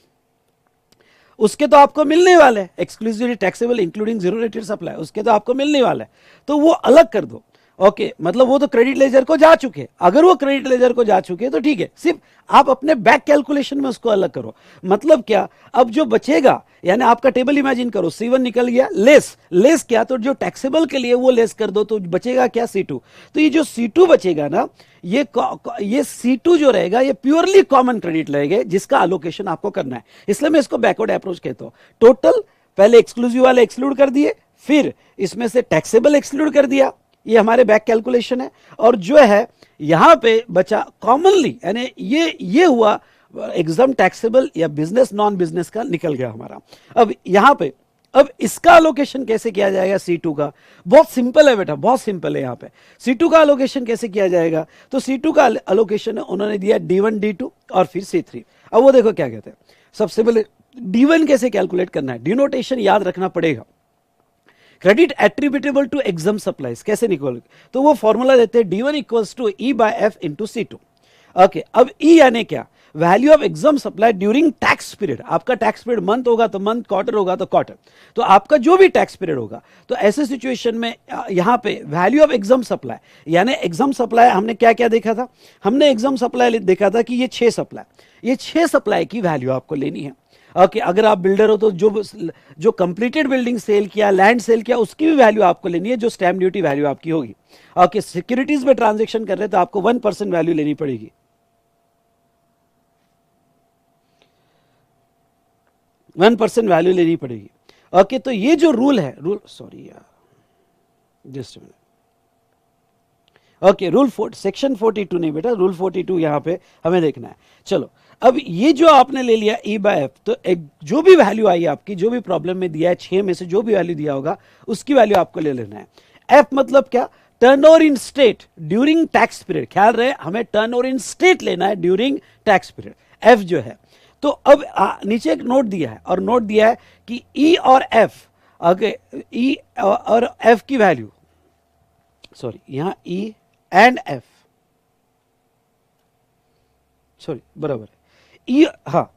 उसके तो आपको मिलने वाले हैं, exclusively taxable including zero rated supply, उसके तो आपको मिलने वाला है, तो वो अलग कर दो। ओके, मतलब वो तो क्रेडिट लेजर को जा चुके, अगर वो क्रेडिट लेजर को जा चुके तो ठीक है, सिर्फ आप अपने बैक कैलकुलेशन में उसको अलग करो। मतलब क्या, अब जो बचेगा, यानी आपका टेबल इमेजिन करो, C1 निकल गया, लेस क्या, तो जो टैक्सेबल के लिए वो लेस कर दो, तो बचेगा क्या, C2। तो ये जो C2 बचेगा ना, ये C2 जो रहेगा ये प्योरली कॉमन क्रेडिट रहेगा, जिसका अलोकेशन आपको करना है। इसलिए मैं इसको बैकवर्ड अप्रोच कहता हूं। टोटल पहले एक्सक्लूसिव वाले एक्सक्लूड कर दिए, फिर इसमें से टैक्सेबल एक्सक्लूड कर दिया, ये हमारे बैक कैलकुलेशन है। और जो है यहां पे बचा कॉमनली, यानी ये हुआ एग्जाम टैक्सेबल या बिजनेस नॉन बिजनेस का निकल गया हमारा। अब यहां पे अब इसका अलोकेशन कैसे किया जाएगा C2 का, बहुत सिंपल है बेटा, बहुत सिंपल है। यहां पे C2 का अलोकेशन कैसे किया जाएगा, तो C2 का अलोकेशन उन्होंने दिया D1 D2 और फिर C3। अब वो देखो क्या कहते हैं, सबसे पहले D1 कैसे कैलकुलेट करना है, डिनोटेशन याद रखना पड़ेगा। Credit attributable to exempt supplies कैसे निकल, तो वो फॉर्मूला देते हैं D1 equals to E/F into C2। Okay, अब E यानी क्या, value of exempt supply during tax period. आपका टैक्स पीरियड मंथ होगा तो मंथ, क्वार्टर होगा तो क्वार्टर, तो आपका जो भी टैक्स पीरियड होगा, तो ऐसे सिचुएशन में यहां पे वैल्यू ऑफ एग्जाम सप्लाई, यानी एग्जाम सप्लाई हमने क्या क्या देखा था, हमने एग्जाम सप्लाई देखा था कि ये 6 सप्लाई, ये 6 सप्लाई की वैल्यू आपको लेनी है। ओके, अगर आप बिल्डर हो तो जो कंप्लीटेड बिल्डिंग सेल किया, लैंड सेल किया, उसकी भी वैल्यू आपको लेनी है, जो स्टैम्प ड्यूटी वैल्यू आपकी होगी। ओके, सिक्योरिटीज में ट्रांजेक्शन कर रहे हैं तो आपको 1% वैल्यू लेनी पड़ेगी, 1% वैल्यू लेनी पड़ेगी। ओके, तो ये जो रूल है, सॉरी यार, जस्ट मिनट। ओके, सेक्शन 42 नहीं बेटा, रूल 42 यहां पे हमें देखना है। चलो, अब ये जो आपने ले लिया E/F, तो एक जो भी वैल्यू आई आपकी, जो भी प्रॉब्लम में दिया है, 6 में से जो भी वैल्यू दिया होगा उसकी वैल्यू आपको ले लेना है। F मतलब क्या, turnover in state during tax period, ख्याल रहे हमें टर्नओवर इन स्टेट लेना है ड्यूरिंग टैक्स पीरियड, F जो है। तो अब नीचे एक नोट दिया है, और नोट दिया है कि E और F, ओके, E और F की वैल्यू, सॉरी यहां E एंड F, सॉरी बराबर है, ई, हाँ,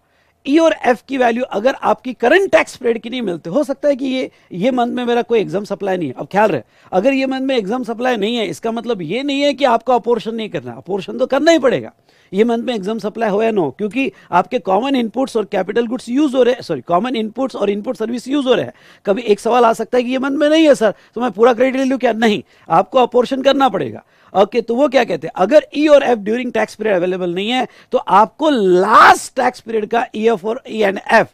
ई और एफ की वैल्यू अगर आपकी करंट टैक्स पीरियड की नहीं मिलती, हो सकता है कि ये मंथ में मेरा कोई एग्जाम सप्लाई नहीं है। अब ख्याल रहे, अगर ये मंथ में एग्जाम सप्लाई नहीं है, इसका मतलब ये नहीं है कि आपको अपोर्शन नहीं करना, अपोर्शन तो करना ही पड़ेगा। ये मंथ में एग्जाम सप्लाई हो या नो, क्योंकि आपके कॉमन इनपुट्स और कैपिटल गुड्स यूज हो रहे हैं, सॉरी कॉमन इनपुट्स और इनपुट सर्विस यूज हो रहे हैं। कभी एक सवाल आ सकता है कि ये मंथ में नहीं है सर, तो मैं पूरा क्रेडिट ले लूं क्या, नहीं, आपको अपोर्शन करना पड़ेगा। ओके, तो वो क्या कहते हैं, अगर ई और F during tax period available नहीं है, तो आपको लास्ट टैक्स पीरियड का ईएफ और ई एंड एफ,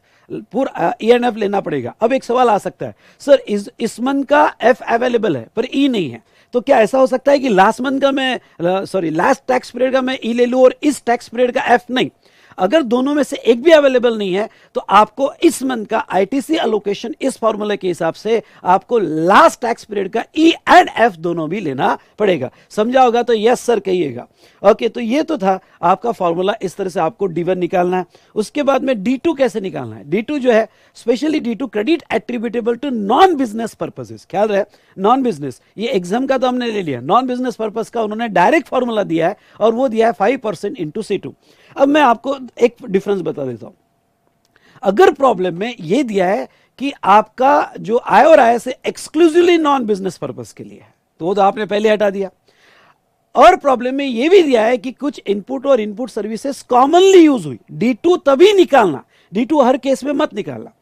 पूरा ई एंड एफ लेना पड़ेगा। अब एक सवाल आ सकता है, सर इस मंथ का एफ अवेलेबल है पर ई नहीं है, तो क्या ऐसा हो सकता है कि लास्ट मंथ का मैं, सॉरी लास्ट टैक्स पीरियड का मैं ई ले लूं और इस टैक्स पीरियड का एफ नहीं? अगर दोनों में से एक भी अवेलेबल नहीं है, तो आपको इस मंथ का आईटीसी अलोकेशन इस फॉर्मूले के हिसाब से आपको लास्ट टैक्स पीरियड का ई एंड एफ दोनों भी लेना पड़ेगा। समझा होगा तो यस सर कहिएगा। ओके, तो ये तो था आपका फॉर्मूला, इस तरह से आपको D1 निकालना है। उसके बाद में D2 कैसे निकालना है, D2 जो है specially D2 credit attributable to non business purposes, ख्याल रहे नॉन बिजनेस, ये एग्जाम का तो हमने ले लिया, नॉन बिजनेस पर्पस का उन्होंने डायरेक्ट फॉर्मूला दिया है और वो दिया है 5% इंटू C2। अब मैं आपको एक डिफरेंस बता देता हूं, अगर प्रॉब्लम में यह दिया है कि आपका जो आय और आय से एक्सक्लूसिवली नॉन बिजनेस पर्पस के लिए है, तो वो तो आपने पहले हटा दिया, और प्रॉब्लम में यह भी दिया है कि कुछ इनपुट और इनपुट सर्विसेज कॉमनली यूज हुई, D2 तभी निकालना, D2 हर केस में मत निकालना,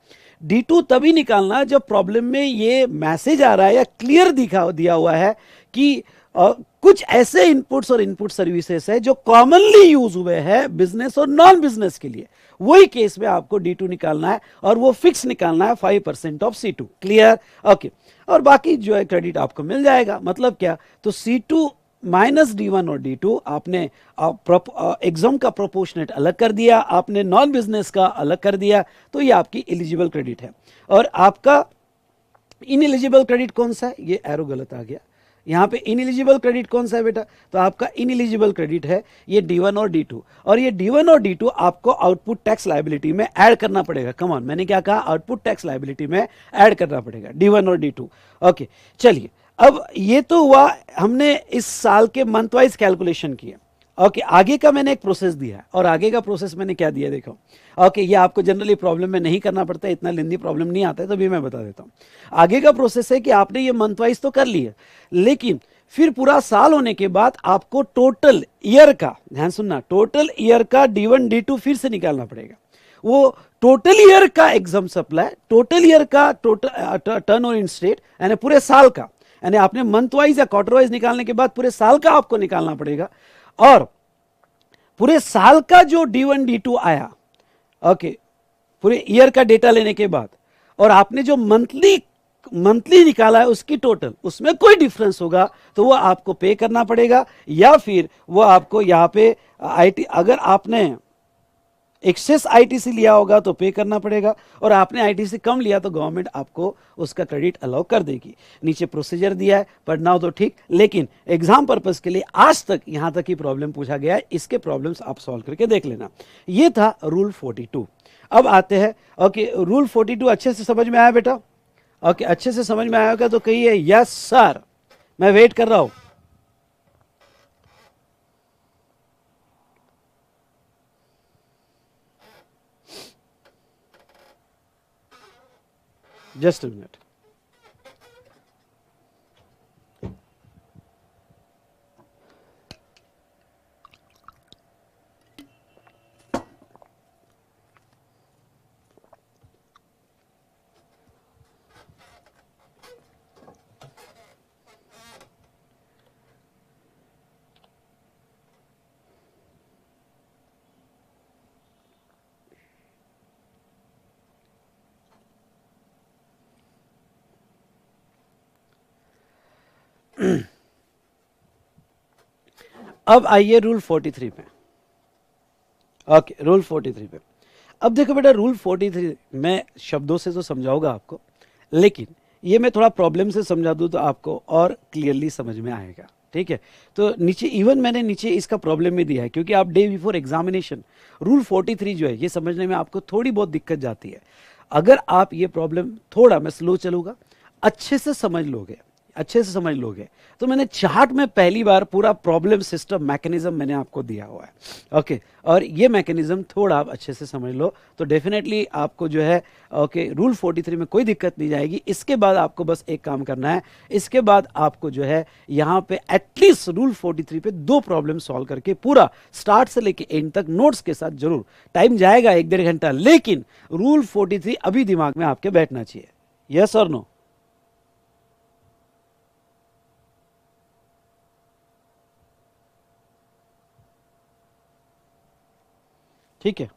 D2 तभी निकालना जब प्रॉब्लम में ये मैसेज आ रहा है या क्लियर दिया हुआ है कि कुछ ऐसे इनपुट्स और इनपुट सर्विसेज है जो कॉमनली यूज हुए हैं बिजनेस और नॉन बिजनेस के लिए, वही केस में आपको D2 निकालना है और वो फिक्स निकालना है 5% ऑफ C2। क्लियर? ओके, और बाकी जो है क्रेडिट आपको मिल जाएगा। मतलब क्या, तो C2 माइनस D1 और D2 आपने एग्जाम का प्रोपोर्शनेट अलग कर दिया, आपने नॉन बिजनेस का अलग कर दिया, तो ये आपकी एलिजिबल क्रेडिट है। और आपका इनएलिजिबल क्रेडिट कौन सा है, ये एरो गलत आ गया, यहां पे इनएलिजिबल क्रेडिट कौन सा है बेटा, तो आपका इनएलिजिबल क्रेडिट है ये D1 और D2, और ये D1 और D2 आपको आउटपुट टैक्स लायबिलिटी में ऐड करना पड़ेगा। कम ऑन, मैंने क्या कहा, आउटपुट टैक्स लायबिलिटी में ऐड करना पड़ेगा D1 और D2। ओके, चलिए, अब ये तो हुआ, हमने इस साल के मंथ वाइज कैलकुलेशन किए। ओके आगे का मैंने एक प्रोसेस दिया है, और आगे का प्रोसेस मैंने क्या दिया देखो। ओके ये आपको जनरली प्रॉब्लम में नहीं करना पड़ता है, इतना लेंदी प्रॉब्लम नहीं आता है, तो भी मैं बता देता हूँ। आगे का प्रोसेस है कि आपने ये मंथ वाइज तो कर लिया, लेकिन फिर पूरा साल होने के बाद आपको टोटल ईयर का, ध्यान सुनना, टोटल ईयर का D1 D2 फिर से निकालना पड़ेगा। वो टोटल ईयर का एग्जाम सप्लाई, टोटल ईयर का total turn over in state, यानी पूरे साल का, यानी आपने मंथ वाइज या क्वार्टर वाइज निकालने के बाद पूरे साल का आपको निकालना पड़ेगा। और पूरे साल का जो D1 D2 आया, ओके पूरे ईयर का डेटा लेने के बाद, और आपने जो मंथली निकाला है उसकी टोटल, उसमें कोई डिफरेंस होगा तो वो आपको पे करना पड़ेगा, या फिर वो आपको यहाँ पे आईटी, अगर आपने एक्सेस आईटीसी लिया होगा तो पे करना पड़ेगा, और आपने आईटीसी कम लिया तो गवर्नमेंट आपको उसका क्रेडिट अलाउ कर देगी। नीचे प्रोसीजर दिया है, पढ़ना हो तो ठीक, लेकिन एग्जाम पर्पस के लिए आज तक यहां तक ही प्रॉब्लम पूछा गया है, इसके प्रॉब्लम्स आप सॉल्व करके देख लेना। ये था रूल 42। अब आते हैं, ओके रूल 42 अच्छे से समझ में आया बेटा? ओके अच्छे से समझ में आया होगा तो कहिए यस सर, मैं वेट कर रहा हूं। Just a minute. अब आइए रूल 43 पे। ओके रूल 43 पे। अब देखो बेटा, रूल 43 मैं शब्दों से तो समझाऊंगा आपको, लेकिन ये मैं थोड़ा प्रॉब्लम से समझा दूं तो आपको और क्लियरली समझ में आएगा। ठीक है, तो नीचे इवन मैंने नीचे इसका प्रॉब्लम भी दिया है, क्योंकि आप डे बिफोर एग्जामिनेशन रूल 43 जो है ये समझने में आपको थोड़ी बहुत दिक्कत जाती है। अगर आप ये प्रॉब्लम, थोड़ा मैं स्लो चलूंगा, अच्छे से समझ लोगे, अच्छे से समझ लोगे, तो मैंने चार्ट में पहली बार पूरा प्रॉब्लम सिस्टम मैकेनिज्म मैंने आपको दिया हुआ है। ओके और ये मैकेनिज्म थोड़ा आप अच्छे से समझ लो तो डेफिनेटली आपको जो है ओके रूल 43 में कोई दिक्कत नहीं जाएगी। इसके बाद आपको बस एक काम करना है, इसके बाद आपको जो है यहाँ पे एटलीस्ट रूल 43 पे 2 प्रॉब्लम सॉल्व करके पूरा स्टार्ट से लेके एंड तक नोट्स के साथ, जरूर टाइम जाएगा 1-1.5 घंटा, लेकिन रूल 43 अभी दिमाग में आपके बैठना चाहिए। यस और नो? ठीक है,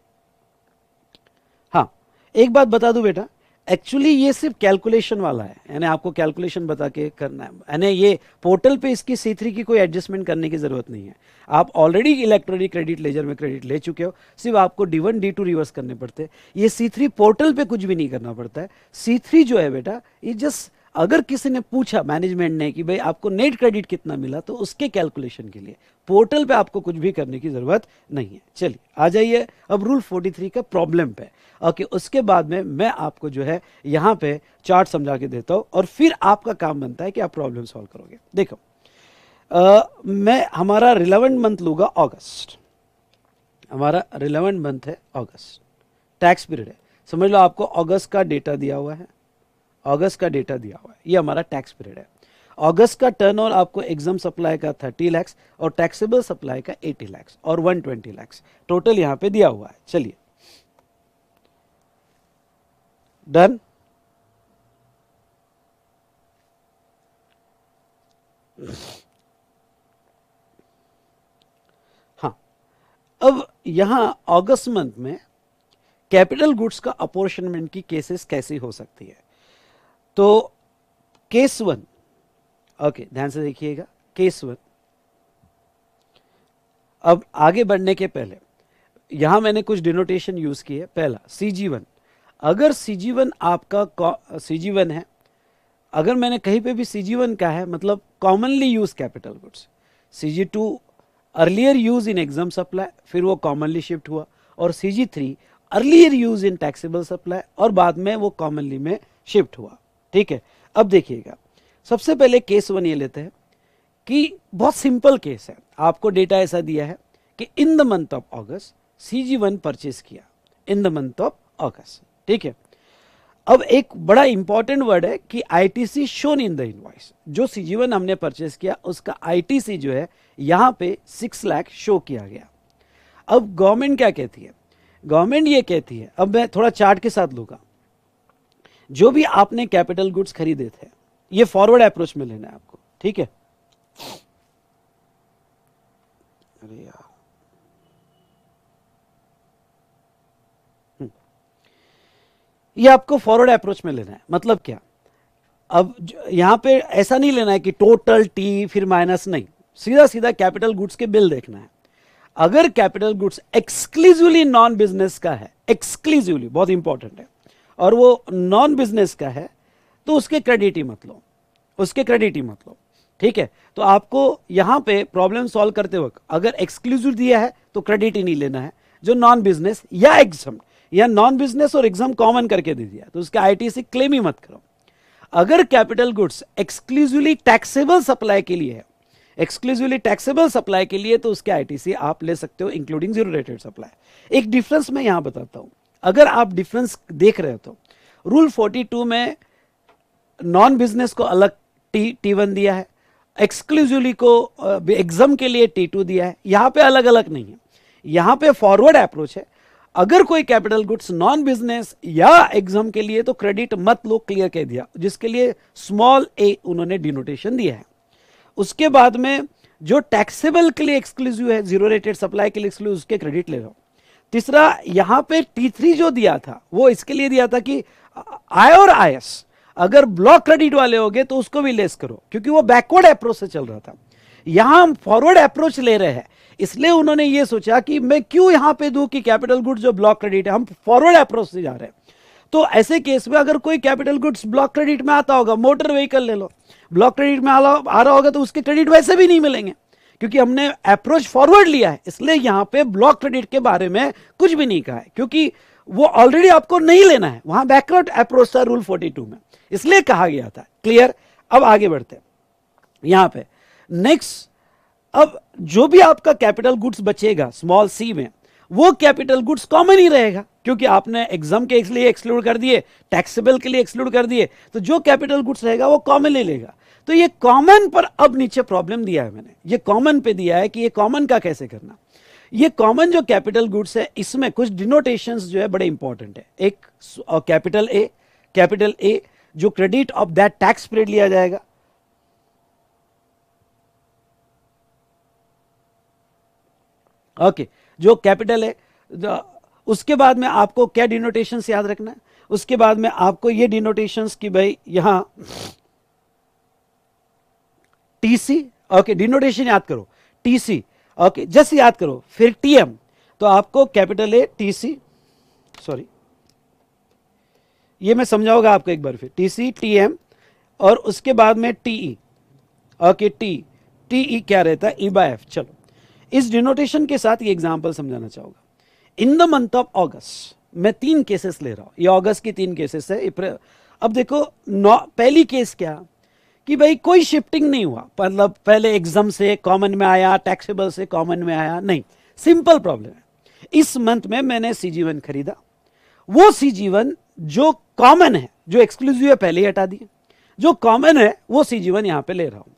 हाँ एक बात बता दूं बेटा, एक्चुअली ये सिर्फ कैलकुलेशन वाला है, यानी आपको कैलकुलेशन बता के करना है, यानी ये पोर्टल पे इसकी C3 की कोई एडजस्टमेंट करने की जरूरत नहीं है। आप ऑलरेडी इलेक्ट्रॉनिक क्रेडिट लेजर में क्रेडिट ले चुके हो, सिर्फ आपको D1 D2 रिवर्स करने पड़ते हैं। ये C3 पोर्टल पे कुछ भी नहीं करना पड़ता है। C3 जो है बेटा, ये जस्ट अगर किसी ने पूछा मैनेजमेंट ने कि भाई आपको नेट क्रेडिट कितना मिला, तो उसके कैलकुलेशन के लिए पोर्टल पे आपको कुछ भी करने की जरूरत नहीं है। चलिए आ जाइए अब रूल 43 का प्रॉब्लम पे। ओके उसके बाद में मैं आपको जो है यहाँ पे चार्ट समझा के देता हूँ, और फिर आपका काम बनता है कि आप प्रॉब्लम सॉल्व करोगे। देखो मैं हमारा रिलेवेंट मंथ लूंगा अगस्त, हमारा रिलेवेंट मंथ है अगस्त, टैक्स पीरियड है, समझ लो आपको अगस्त का डेटा दिया हुआ है, अगस्त का डेटा दिया हुआ है, ये हमारा टैक्स पीरियड है। अगस्त का टर्नओवर आपको एग्जाम सप्लाई का 30 लाख और टैक्सेबल सप्लाई का 80 लाख और 120 लाख टोटल यहां पे दिया हुआ है। चलिए डन। हाँ अब यहां अगस्त मंथ में कैपिटल गुड्स का अपॉर्शनमेंट की केसेस कैसी हो सकती है, तो केस 1, ओके ध्यान से देखिएगा, केस 1। अब आगे बढ़ने के पहले यहां मैंने कुछ डिनोटेशन यूज की है। पहला CG1, अगर CG1 आपका CG1 है, अगर मैंने कहीं पे भी CG1 का है मतलब commonly use capital goods. CG2 earlier use in exempt supply, फिर वो कॉमनली शिफ्ट हुआ, और CG3 earlier use in taxable supply और बाद में वो कॉमनली में शिफ्ट हुआ। ठीक है, अब देखिएगा सबसे पहले केस 1 ये लेते हैं कि बहुत सिंपल केस है, आपको डेटा ऐसा दिया है कि in the month of August CG1 purchase किया in the month of August, ठीक है। अब एक बड़ा इंपॉर्टेंट वर्ड है कि ITC shown in the invoice, जो CG1 हमने परचेस किया उसका ITC जो है यहां पे 6 लाख शो किया गया। अब गवर्नमेंट क्या कहती है, गवर्नमेंट ये कहती है, अब मैं थोड़ा चार्ट के साथ लूंगा, जो भी आपने कैपिटल गुड्स खरीदे थे ये फॉरवर्ड अप्रोच में लेना है आपको, ठीक है। अरे यार, ये आपको फॉरवर्ड अप्रोच में लेना है। मतलब क्या, अब यहां पे ऐसा नहीं लेना है कि टोटल टी फिर माइनस, नहीं, सीधा सीधा कैपिटल गुड्स के बिल देखना है। अगर capital goods exclusively non business का है, एक्सक्लूसिवली बहुत इंपॉर्टेंट है, और वो नॉन बिजनेस का है, तो उसके क्रेडिट ही मत लो, उसके क्रेडिट ही मत लो, ठीक है। तो आपको यहां पे प्रॉब्लम सॉल्व करते वक्त अगर एक्सक्लूसिव दिया है तो क्रेडिट ही नहीं लेना है। जो नॉन बिजनेस या एग्जाम या नॉन बिजनेस और एग्जाम कॉमन करके दे दिया तो उसका ITC क्लेम ही मत करो। अगर capital goods exclusively taxable supply के लिए है, एक्सक्लूसिवली टैक्सेबल सप्लाई के लिए, तो उसके ITC आप ले सकते हो इंक्लूडिंग जीरो रेटेड सप्लाई। एक डिफरेंस मैं यहां बताता हूं, अगर आप डिफरेंस देख रहे हो तो रूल 42 में नॉन बिजनेस को अलग T1 दिया है, एक्सक्लूसिवली को एग्जाम के लिए T2 दिया है। यहां पे अलग अलग नहीं है, यहां पे फॉरवर्ड अप्रोच है। अगर कोई कैपिटल गुड्स नॉन बिजनेस या एग्जाम के लिए तो क्रेडिट मत लो, क्लियर कह दिया, जिसके लिए स्मॉल a उन्होंने डिनोटेशन दिया है। उसके बाद में जो टैक्सेबल के लिए एक्सक्लूसिव है, जीरो रेटेड सप्लाई के लिए एक्सक्लूसिव, उसके क्रेडिट ले लो। तीसरा, यहां पे T3 जो दिया था वो इसके लिए दिया था कि I और IS अगर ब्लॉक क्रेडिट वाले होगे तो उसको भी लेस करो, क्योंकि वो बैकवर्ड अप्रोच से चल रहा था। यहां हम फॉरवर्ड अप्रोच ले रहे हैं, इसलिए उन्होंने ये सोचा कि मैं क्यों यहां पे दूं कि कैपिटल गुड्स जो ब्लॉक क्रेडिट है, हम फॉरवर्ड अप्रोच से जा रहे हैं। तो ऐसे केस में अगर कोई कैपिटल गुड्स ब्लॉक क्रेडिट में आता होगा, मोटर व्हीकल ले लो, ब्लॉक क्रेडिट में आ रहा होगा तो उसके क्रेडिट वैसे भी नहीं मिलेंगे, क्योंकि हमने अप्रोच फॉरवर्ड लिया है। इसलिए यहां पे ब्लॉक क्रेडिट के बारे में कुछ भी नहीं कहा है, क्योंकि वो ऑलरेडी आपको नहीं लेना है, वहां बैकवर्ड अप्रोच था रूल 42 में, इसलिए कहा गया था। क्लियर। अब आगे बढ़ते हैं यहां पे नेक्स्ट। अब जो भी आपका कैपिटल गुड्स बचेगा स्मॉल c में, वो कैपिटल गुड्स कॉमन ही रहेगा, क्योंकि आपने एग्जाम के लिए एक्सक्लूड कर दिए, टैक्सेबल के लिए एक्सक्लूड कर दिए, तो जो कैपिटल गुड्स रहेगा वो कॉमन ले लेगा। तो ये कॉमन पर अब नीचे प्रॉब्लम दिया है मैंने, ये कॉमन पे दिया है कि ये कॉमन का कैसे करना। ये कॉमन जो कैपिटल गुड्स है इसमें कुछ डिनोटेशंस जो है बड़े इंपॉर्टेंट है। एक कैपिटल ए जो credit of that tax period लिया जाएगा, ओके, जो कैपिटल है। उसके बाद में आपको क्या डिनोटेशंस याद रखना है, उसके बाद में आपको ये डिनोटेशंस कि भाई यहां TC, ओके, डिनोटेशन याद करो, TC, ओके, जस्ट याद करो, फिर TM, तो आपको कैपिटल ए TC, सॉरी ये मैं समझाऊंगा आपको एक बार फिर, TC TM और उसके बाद में TE, ओके, TE क्या रहता है, E/F। चलो इस डिनोटेशन के साथ ये एग्जांपल समझाना चाहूंगा। इन द मंथ ऑफ अगस्त, मैं 3 केसेस ले रहा हूं, ये अगस्त की 3 केसेस है। अब देखो पहली केस क्या कि भाई कोई शिफ्टिंग नहीं हुआ, मतलब पहले एग्जाम से कॉमन में आया, टैक्सेबल से कॉमन में आया, नहीं, सिंपल प्रॉब्लम है। इस मंथ में मैंने CG1 खरीदा, वो CG1 जो कॉमन है, जो एक्सक्लूसिव है पहले ही हटा दिया, जो कॉमन है वो CG1 यहां पे ले रहा हूं।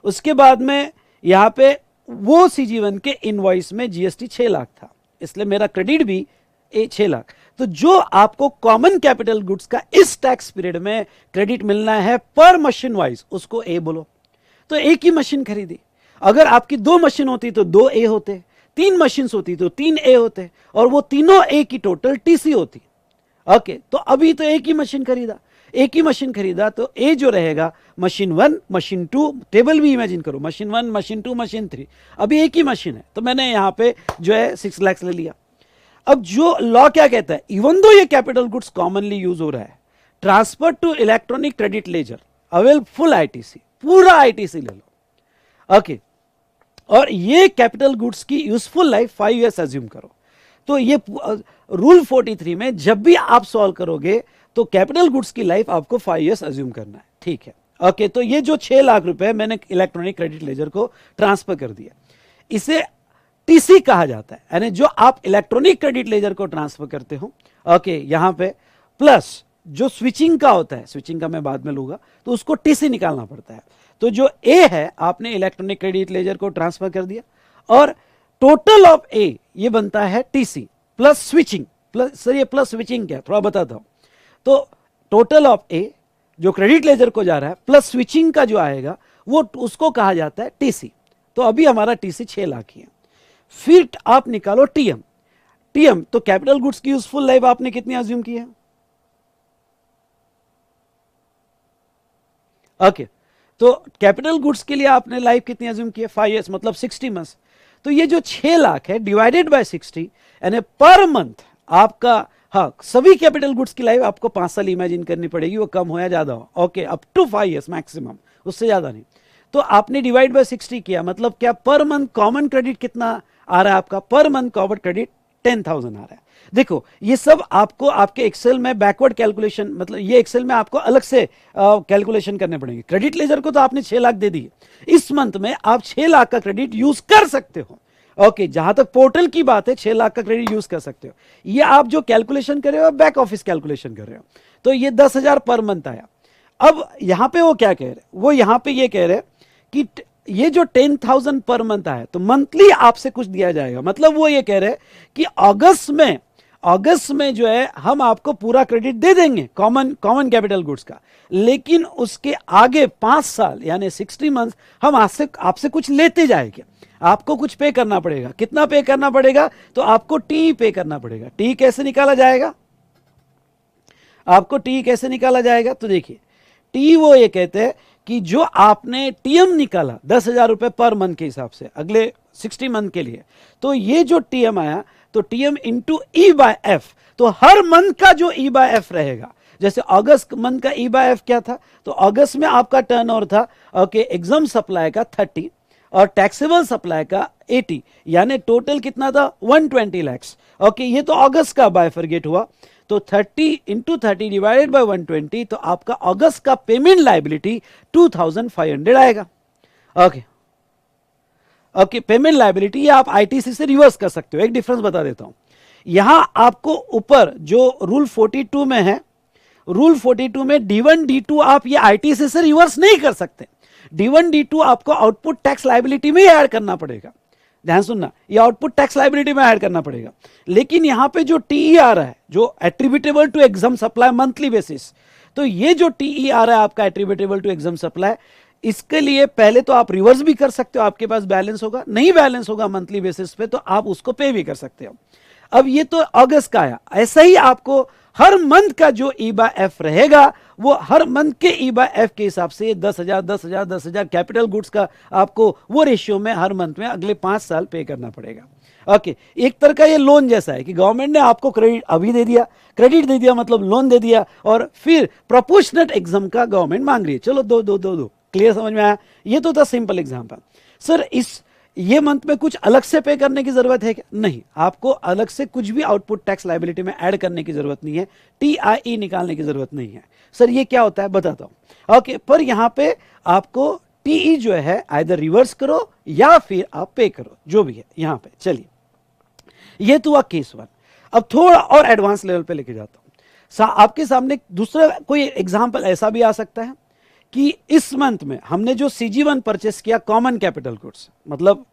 उसके बाद में यहां पे वो CG1 के इनवॉइस में GST 6 लाख था, इसलिए मेरा क्रेडिट भी 6 लाख। तो जो आपको कॉमन कैपिटल गुड्स का इस टैक्स पीरियड में क्रेडिट मिलना है पर मशीन वाइज, उसको A बोलो। तो एक ही मशीन खरीदी, अगर आपकी 2 मशीन होती तो 2 A होते, 3 मशीन होती तो 3 A होते, और वो तीनों A की टोटल TC होती। ओके, तो अभी तो एक ही मशीन खरीदा, तो A जो रहेगा मशीन 1, मशीन 2, टेबल भी इमेजिन करो, मशीन 1, मशीन 2, मशीन 3, अभी एक ही मशीन है, तो मैंने यहां पे जो है 6 लाख ले लिया। अब जो लॉ क्या कहता है, इवन दो ये कैपिटल गुड्स कॉमनली यूज हो रहा है, transfer to electronic credit ledger, avail full ITC, पूरा ITC ले लो, ओके। और ये कैपिटल गुड्स की यूजफुल लाइफ 5 ईयर्स अज्यूम करो। तो ये रूल 43 में जब भी आप सॉल्व करोगे तो कैपिटल गुड्स की लाइफ आपको 5 ईयर्स अज्यूम करना है, ठीक है, ओके। तो ये जो 6 लाख रुपए मैंने इलेक्ट्रॉनिक क्रेडिट लेजर को ट्रांसफर कर दिया, इसे टीसी कहा जाता है, यानी जो आप इलेक्ट्रॉनिक क्रेडिट लेजर को ट्रांसफर करते हो। ओके, यहां पे प्लस जो स्विचिंग का होता है, स्विचिंग का मैं बाद में लूंगा, तो उसको टीसी निकालना पड़ता है। तो जो ए है, आपने इलेक्ट्रॉनिक क्रेडिट लेजर को ट्रांसफर कर दिया, और टोटल ऑफ ए ये बनता है TC plus switching. Plus sir, ये प्लस स्विचिंग क्या, थोड़ा बताता हूं। तो टोटल ऑफ ए जो क्रेडिट लेजर को जा रहा है प्लस स्विचिंग का जो आएगा वो उसको कहा जाता है टीसी। तो अभी हमारा टीसी 6 लाख ही है। फिर आप निकालो टीएम। टीएम तो कैपिटल गुड्स की यूजफुल लाइफ आपने कितनी अज्यूम की है? ओके, तो कैपिटल गुड्स के लिए आपने लाइफ कितनी अज्यूम की है? 5 years, मतलब 60 months। तो ये जो 6 लाख है डिवाइडेड बाय 60, यानी पर मंथ आपका, हाँ, सभी कैपिटल गुड्स की लाइफ आपको 5 साल इमेजिन करनी पड़ेगी, वो कम हो या ज्यादा हो। Okay, up to 5 years maximum, उससे ज्यादा नहीं। तो आपने डिवाइड बाय 60 किया, मतलब क्या पर मंथ कॉमन क्रेडिट कितना आ रहा है आपका? पर मंथ कॉमन क्रेडिट 10,000 आ रहा है। देखो, ये सब आपको आपके एक्सेल में बैकवर्ड कैलकुलेशन, मतलब ये एक्सेल में आपको अलग से कैलकुलेशन करने पड़ेंगे। क्रेडिट लेजर को तो आपने 6 लाख दे दी, इस मंथ में आप 6 लाख का क्रेडिट यूज कर सकते हो। ओके, जहां तक पोर्टल की बात है 6 लाख का क्रेडिट यूज कर सकते हो। ये आप जो कैलकुलेशन कर रहे हो बैक ऑफिस कैलकुलेशन कर रहे हो, तो ये 10,000 पर मंथ आया। अब यहां पे वो क्या कह रहे हैं, वो यहां पे ये कह रहे हैं कि ये जो 10,000 पर मंथ आया तो मंथली आपसे कुछ दिया जाएगा। मतलब वो ये कह रहे हैं कि अगस्त में जो है हम आपको पूरा क्रेडिट दे देंगे कॉमन कैपिटल गुड्स का, लेकिन उसके आगे 5 साल यानी 60 मंथ हम आपसे कुछ लेते जाएंगे। आपको कुछ पे करना पड़ेगा। कितना पे करना पड़ेगा? तो आपको टी पे करना पड़ेगा। टी कैसे निकाला जाएगा? आपको टी कैसे निकाला जाएगा? तो देखिए, टी वो ये कहते हैं कि जो आपने टीएम निकाला 10,000 रुपए पर मंथ के हिसाब से अगले 60 मंथ के लिए, तो ये जो टीएम आया, तो टीएम इंटू ई बाय एफ। तो हर मंथ का जो ई बाय एफ रहेगा, जैसे अगस्त मंथ का ई बाय एफ क्या था, तो अगस्त में आपका टर्नओवर था ओके एग्जाम सप्लाई का 30 और टैक्सेबल सप्लाई का 80, यानी टोटल कितना था? 120 lakhs। ओके, ये तो अगस्त का बायफरगेट हुआ। तो 30 इंटू 30 डिवाइडेड बाय 120, तो आपका अगस्त का पेमेंट लाइबिलिटी 2,500 आएगा। ओके ओके, पेमेंट लाइबिलिटी ये आप आईटीसी से रिवर्स कर सकते हो। एक डिफरेंस बता देता हूं, यहां आपको ऊपर जो रूल 42 में है, रूल 42 में D1 D2 आप ये आईटीसी से रिवर्स नहीं कर सकते। D1 D2 आपको आउटपुट टैक्स लाइबिलिटी में ऐड करना पड़ेगा। ध्यान सुनना, ये आउटपुट टैक्स लाइबिलिटी में ऐड करना पड़ेगा। लेकिन यहां पे जो टीई आ रहा है, जो attributable to exempt supply monthly basis, तो ये जो टीई आ रहा है आपका एट्रीब्यूटेबल टू एग्जाम सप्लाई, इसके लिए पहले तो आप रिवर्स भी कर सकते हो, आपके पास बैलेंस होगा, नहीं बैलेंस होगा मंथली बेसिस पे तो आप उसको पे भी कर सकते हो। अब ये तो अगस्त का आया, ऐसा ही आपको हर मंथ का जो ई बाय एफ रहेगा वो हर मंथ के ई बाय एफ के हिसाब से 10,000 10,000 10,000 कैपिटल गुड्स का आपको वो रेशियो में हर मंथ में अगले 5 साल पे करना पड़ेगा। ओके, एक तरह का ये लोन जैसा है कि गवर्नमेंट ने आपको क्रेडिट अभी दे दिया, क्रेडिट दे दिया मतलब लोन दे दिया, और फिर प्रोपोर्शनेट एग्जाम का गवर्नमेंट मांग रही है, चलो दो दो दो दो। क्लियर समझ में आया? ये तो था सिंपल एग्जाम्पल। सर ये मंथ में कुछ अलग से पे करने की जरूरत है क्या? नहीं, आपको अलग से कुछ भी आउटपुट टैक्स लायबिलिटी में ऐड करने की जरूरत नहीं है, टीआईई निकालने की जरूरत नहीं है। सर ये क्या होता है बताता हूं। ओके, पर यहां पे आपको टीई जो है आइदर रिवर्स करो या फिर आप पे करो, जो भी है यहां पे। चलिए, ये तो हुआ केस 1। अब थोड़ा और एडवांस लेवल पे लेके जाता हूं। आपके सामने दूसरा कोई एग्जाम्पल ऐसा भी आ सकता है कि इस मंथ में हमने जो CG1 परचेस किया कॉमन कैपिटल गुड्स, मतलब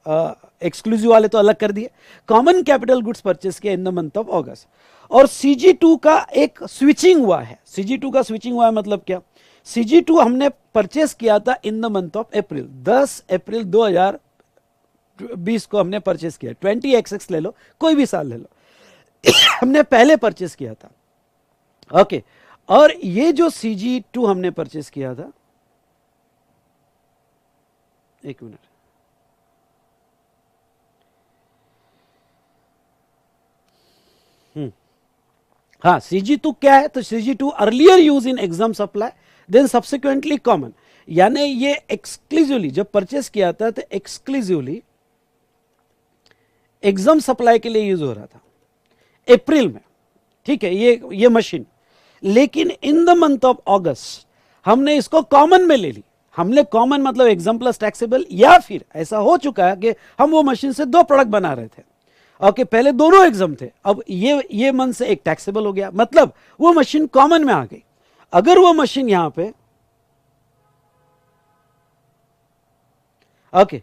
एक्सक्लूसिव वाले तो अलग कर दिए, कॉमन कैपिटल गुड्स परचेस किया इन द मंथ ऑफ अगस्त, और CG2 का एक स्विचिंग हुआ है। CG2 का स्विचिंग हुआ है मतलब क्या? CG2 हमने परचेस किया था इन द मंथ ऑफ अप्रैल, 10 अप्रैल 2020 को हमने परचेस किया। 20XX ले लो, कोई भी साल ले लो, हमने पहले परचेस किया था। ओके, और ये जो CG2 हमने परचेस किया था, एक मिनट, हाँ, CG2 क्या है? तो CG2 earlier use in exempt supply then subsequently common, यानी ये एक्सक्लूसिवली जब परचेस किया था तो एक्सक्लूसिवली एग्जाम सप्लाई के लिए यूज हो रहा था अप्रैल में, ठीक है, ये मशीन। लेकिन इन द मंथ ऑफ अगस्त हमने इसको कॉमन में ले ली, हमने कॉमन मतलब एग्जाम प्लस टैक्सेबल, या फिर ऐसा हो चुका है कि हम वो मशीन से दो प्रोडक्ट बना रहे थे, ओके, पहले दोनों एग्जाम थे, अब ये मंथ से एक टैक्सेबल हो गया, मतलब वो मशीन कॉमन में आ गई। अगर वो मशीन यहां पे, ओके,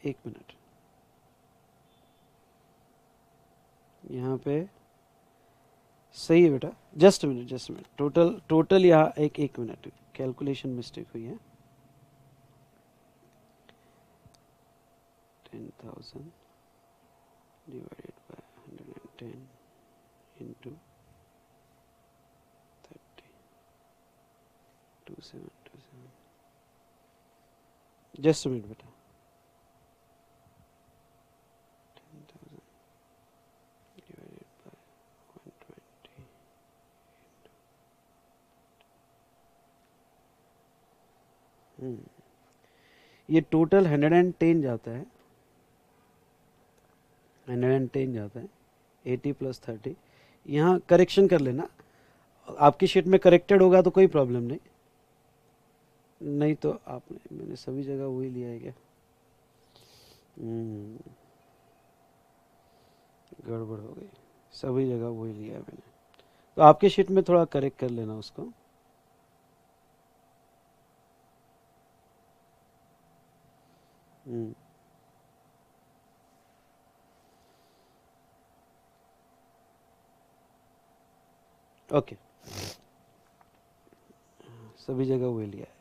एक मिनट, यहां पे सही है बेटा, जस्ट मिनट, टोटल यहां एक मिनट, कैलकुलेशन मिस्टेक हुई है। 10,000 divided by 110 into 30, 2727, just minute बेटा, 10,000 divided by 120, ये टोटल 110 जाता है, 110 जाता है, 80 प्लस 30, यहाँ करेक्शन कर लेना, आपकी शीट में करेक्टेड होगा तो कोई प्रॉब्लम नहीं, नहीं तो मैंने सभी जगह वही लिया है क्या, गड़बड़ हो गई, सभी जगह वही लिया है मैंने, तो आपके शीट में थोड़ा करेक्ट कर लेना उसको। ओके, सभी जगह वही लिया है,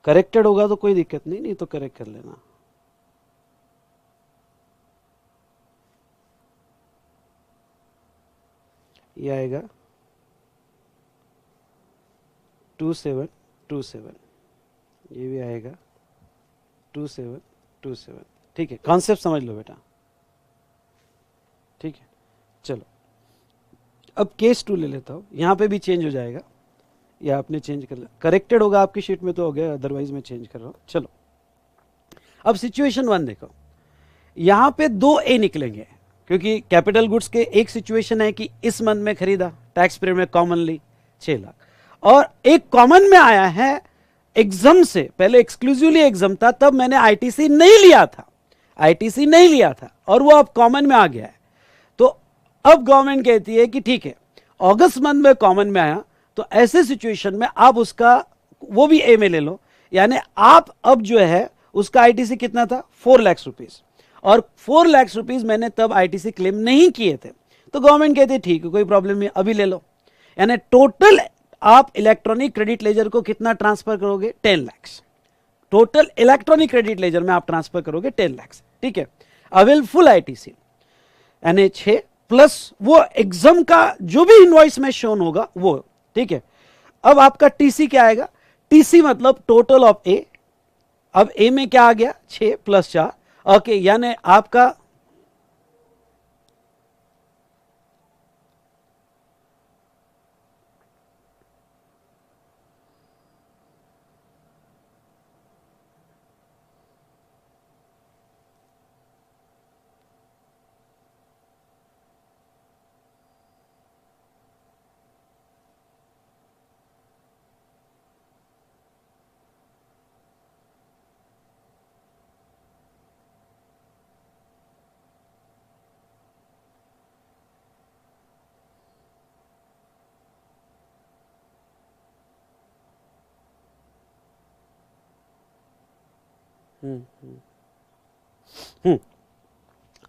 करेक्टेड होगा तो कोई दिक्कत नहीं, नहीं तो करेक्ट कर लेना। ये आएगा 2727, ये भी आएगा 2727, ठीक है, कॉन्सेप्ट समझ लो बेटा, ठीक है। चलो अब केस 2 ले लेता हूं, यहां पे भी चेंज हो जाएगा, या आपने चेंज कर लिया, करेक्टेड होगा आपकी शीट में तो हो गया, अदरवाइज मैं चेंज कर रहा हूं। चलो अब सिचुएशन 1 देखो, यहां पे 2 ए निकलेंगे, क्योंकि कैपिटल गुड्स के एक सिचुएशन है कि इस मंथ में खरीदा टैक्स पीरियड में कॉमनली 6 लाख, और एक कॉमन में आया है एग्जाम से पहले, एक्सक्लूसिवली एग्जाम था तब मैंने आईटीसी नहीं लिया था, और वो अब कॉमन में आ गया है। तो अब गवर्नमेंट कहती है कि ठीक है, अगस्त मंथ में कॉमन में आया, तो ऐसे सिचुएशन में आप उसका वो भी ए में ले लो, यानी आप अब जो है उसका आईटीसी कितना था, 4 लाख रुपीज, और 4 लाख रुपीज मैंने तब आईटीसी क्लेम नहीं किए थे, तो गवर्नमेंट कहती है ठीक है, कोई प्रॉब्लम नहीं, अभी ले लो। यानी टोटल आप इलेक्ट्रॉनिक क्रेडिट लेजर को कितना ट्रांसफर करोगे, 10 lakh, total electronic credit laser में आप ट्रांसफर करोगे 10 लाख, ठीक है, अवेल फुल आईटीसी, यानी 6 प्लस वो एग्जाम का जो भी इनवॉइस में शोन होगा वो, ठीक है। अब आपका टीसी क्या आएगा, टीसी मतलब टोटल ऑफ ए, अब ए में क्या आ गया, 6 प्लस 4, ओके, यानी आपका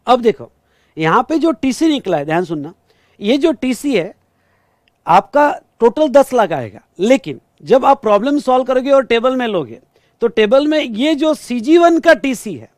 अब देखो यहां पे जो टीसी निकला है, ध्यान सुनना, ये जो टीसी है आपका टोटल 10 लाख आएगा, लेकिन जब आप प्रॉब्लम सॉल्व करोगे और टेबल में लोगे तो टेबल में ये जो CG1 का टीसी है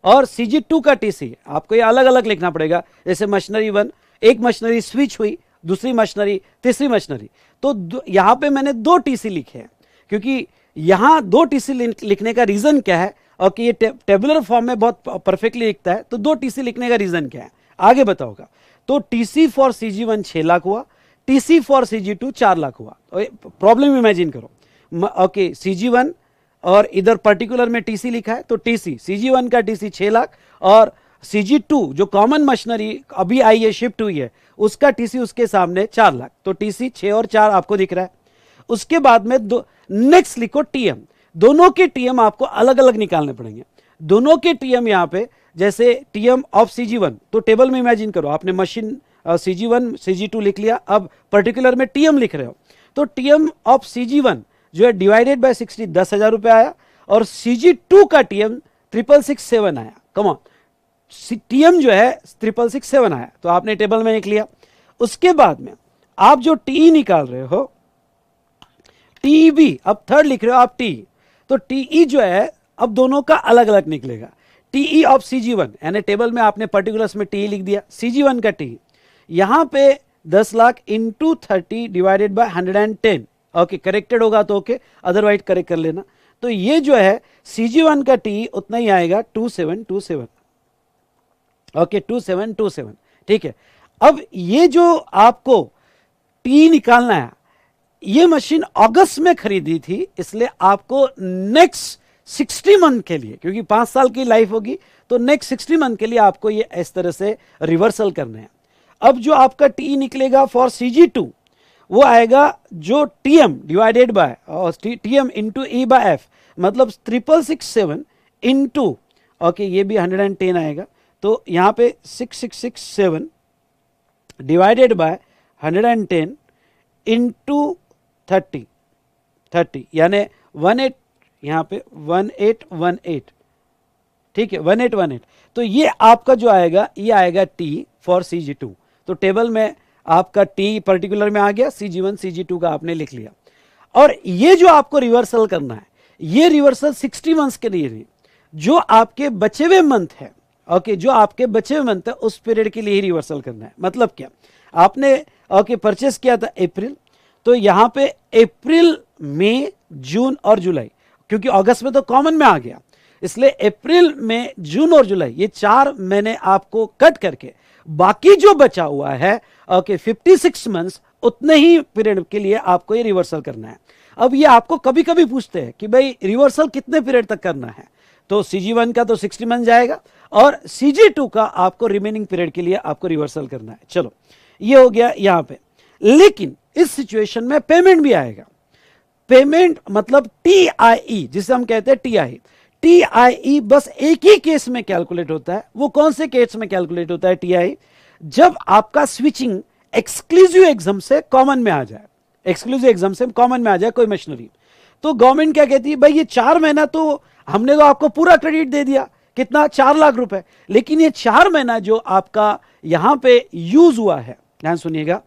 और CG2 का टीसी है, आपको ये अलग अलग लिखना पड़ेगा, जैसे मशीनरी 1, एक मशीनरी स्विच हुई, दूसरी मशीनरी, तीसरी मशीनरी, तो यहां पे मैंने 2 टीसी लिखे हैं, क्योंकि यहां 2 टीसी लिखने का रीजन क्या है, और कि ये टेबुलर फॉर्म में बहुत परफेक्टली लिखता है, तो 2 टीसी लिखने का रीजन क्या है आगे बताऊंगा। तो टीसी फॉर CG1 6 लाख हुआ, टीसी फॉर CG2 4 लाख हुआ। प्रॉब्लम इमेजिन करो, ओके, CG1 और इधर पर्टिकुलर में टीसी लिखा है, तो टीसी CG1 का टीसी 6 लाख और CG2 जो कॉमन मशीनरी अभी आई है, शिफ्ट हुई है, उसका टीसी उसके सामने 4 लाख, तो टीसी 6 और 4 आपको दिख रहा है। उसके बाद में नेक्स्ट लिखो टीएम, दोनों के टीएम आपको अलग अलग निकालने पड़ेंगे। दोनों के टीएम यहां पे, जैसे टीएम ऑफ CG1, तो टेबल में इमेजिन करो आपने मशीन CG1 CG2 लिख लिया, अब पर्टिकुलर में टीएम लिख रहे हो, तो टीएम ऑफ CG1 जो है डिवाइडेड बाय 60 10,000 रुपए आया, और CG2 का टीएम 6667 आया। कम ऑन, टीएम जो है 6667 आया, तो आपने टेबल में लिख लिया। उसके बाद में आप जो टी निकाल रहे हो, टीबी, अब थर्ड लिख रहे हो आप टी, तो टीई जो है अब दोनों का अलग अलग निकलेगा। टीई ऑफ CG1, यानी टेबल में आपने पर्टिकुलर्स में टी लिख दिया, CG1 का टी यहां पे 10 lakh into 30 divided by 110, okay corrected होगा तो ओके, अदरवाइज करेक्ट कर लेना। तो ये जो है CG1 का टी उतना ही आएगा 2727, ओके 2727, ठीक है। अब ये जो आपको टी निकालना है, ये मशीन अगस्त में खरीदी थी, इसलिए आपको नेक्स्ट 60 मंथ के लिए, क्योंकि 5 साल की लाइफ होगी, तो नेक्स्ट 60 मंथ के लिए आपको ये इस तरह से रिवर्सल करना है। अब जो आपका टी निकलेगा फॉर CG2, वो आएगा जो TM divided by TM into E bye F, मतलब 6667 इंटू, ओके ये भी 110 आएगा, तो यहां पे 6667 डिवाइडेड बाय 110 इंटू 30 यानी 18, यहां पे 1818, ठीक है 1818, तो ये आपका जो आएगा, ये आएगा टी फॉर CG2। तो टेबल में आपका टी पर्टिकुलर में आ गया, CG1 CG2 का आपने लिख लिया। और ये जो आपको रिवर्सल करना है, ये रिवर्सल 60 मंथ्स के लिए नहीं, जो आपके बचे हुए मंथ है, ओके जो आपके बचे हुए मंथ है उस पीरियड के लिए ही रिवर्सल करना है। मतलब क्या, आपने ओके परचेस किया था अप्रैल, तो यहां पे अप्रैल मई जून और जुलाई, क्योंकि अगस्त में तो कॉमन में आ गया, इसलिए अप्रैल में जून और जुलाई ये 4 महीने आपको कट करके बाकी जो बचा हुआ है, ओके 56 मंथ्स, उतने ही पीरियड के लिए आपको ये रिवर्सल करना है। अब ये आपको कभी कभी पूछते हैं कि भाई रिवर्सल कितने पीरियड तक करना है, तो CG1 का तो 60 मंथ जाएगा, और CG2 का आपको रिमेनिंग पीरियड के लिए आपको रिवर्सल करना है। चलो ये हो गया यहां पे, लेकिन इस सिचुएशन में पेमेंट भी आएगा। पेमेंट मतलब TIE, जिसे हम कहते हैं TIE बस एक ही केस में कैलकुलेट होता है। वो कौन से केस में कैलकुलेट होता है TIE? जब आपका स्विचिंग एक्सक्लूसिव एग्जाम से कॉमन में आ जाए, एक्सक्लूसिव एग्जाम से कॉमन में आ जाए कोई मशीनरी, तो गवर्नमेंट क्या कहती है, भाई ये 4 महीना तो हमने तो आपको पूरा क्रेडिट दे दिया, कितना 4 लाख रुपए, लेकिन ये 4 महीना जो आपका यहां पे यूज हुआ है, ध्यान सुनिएगा,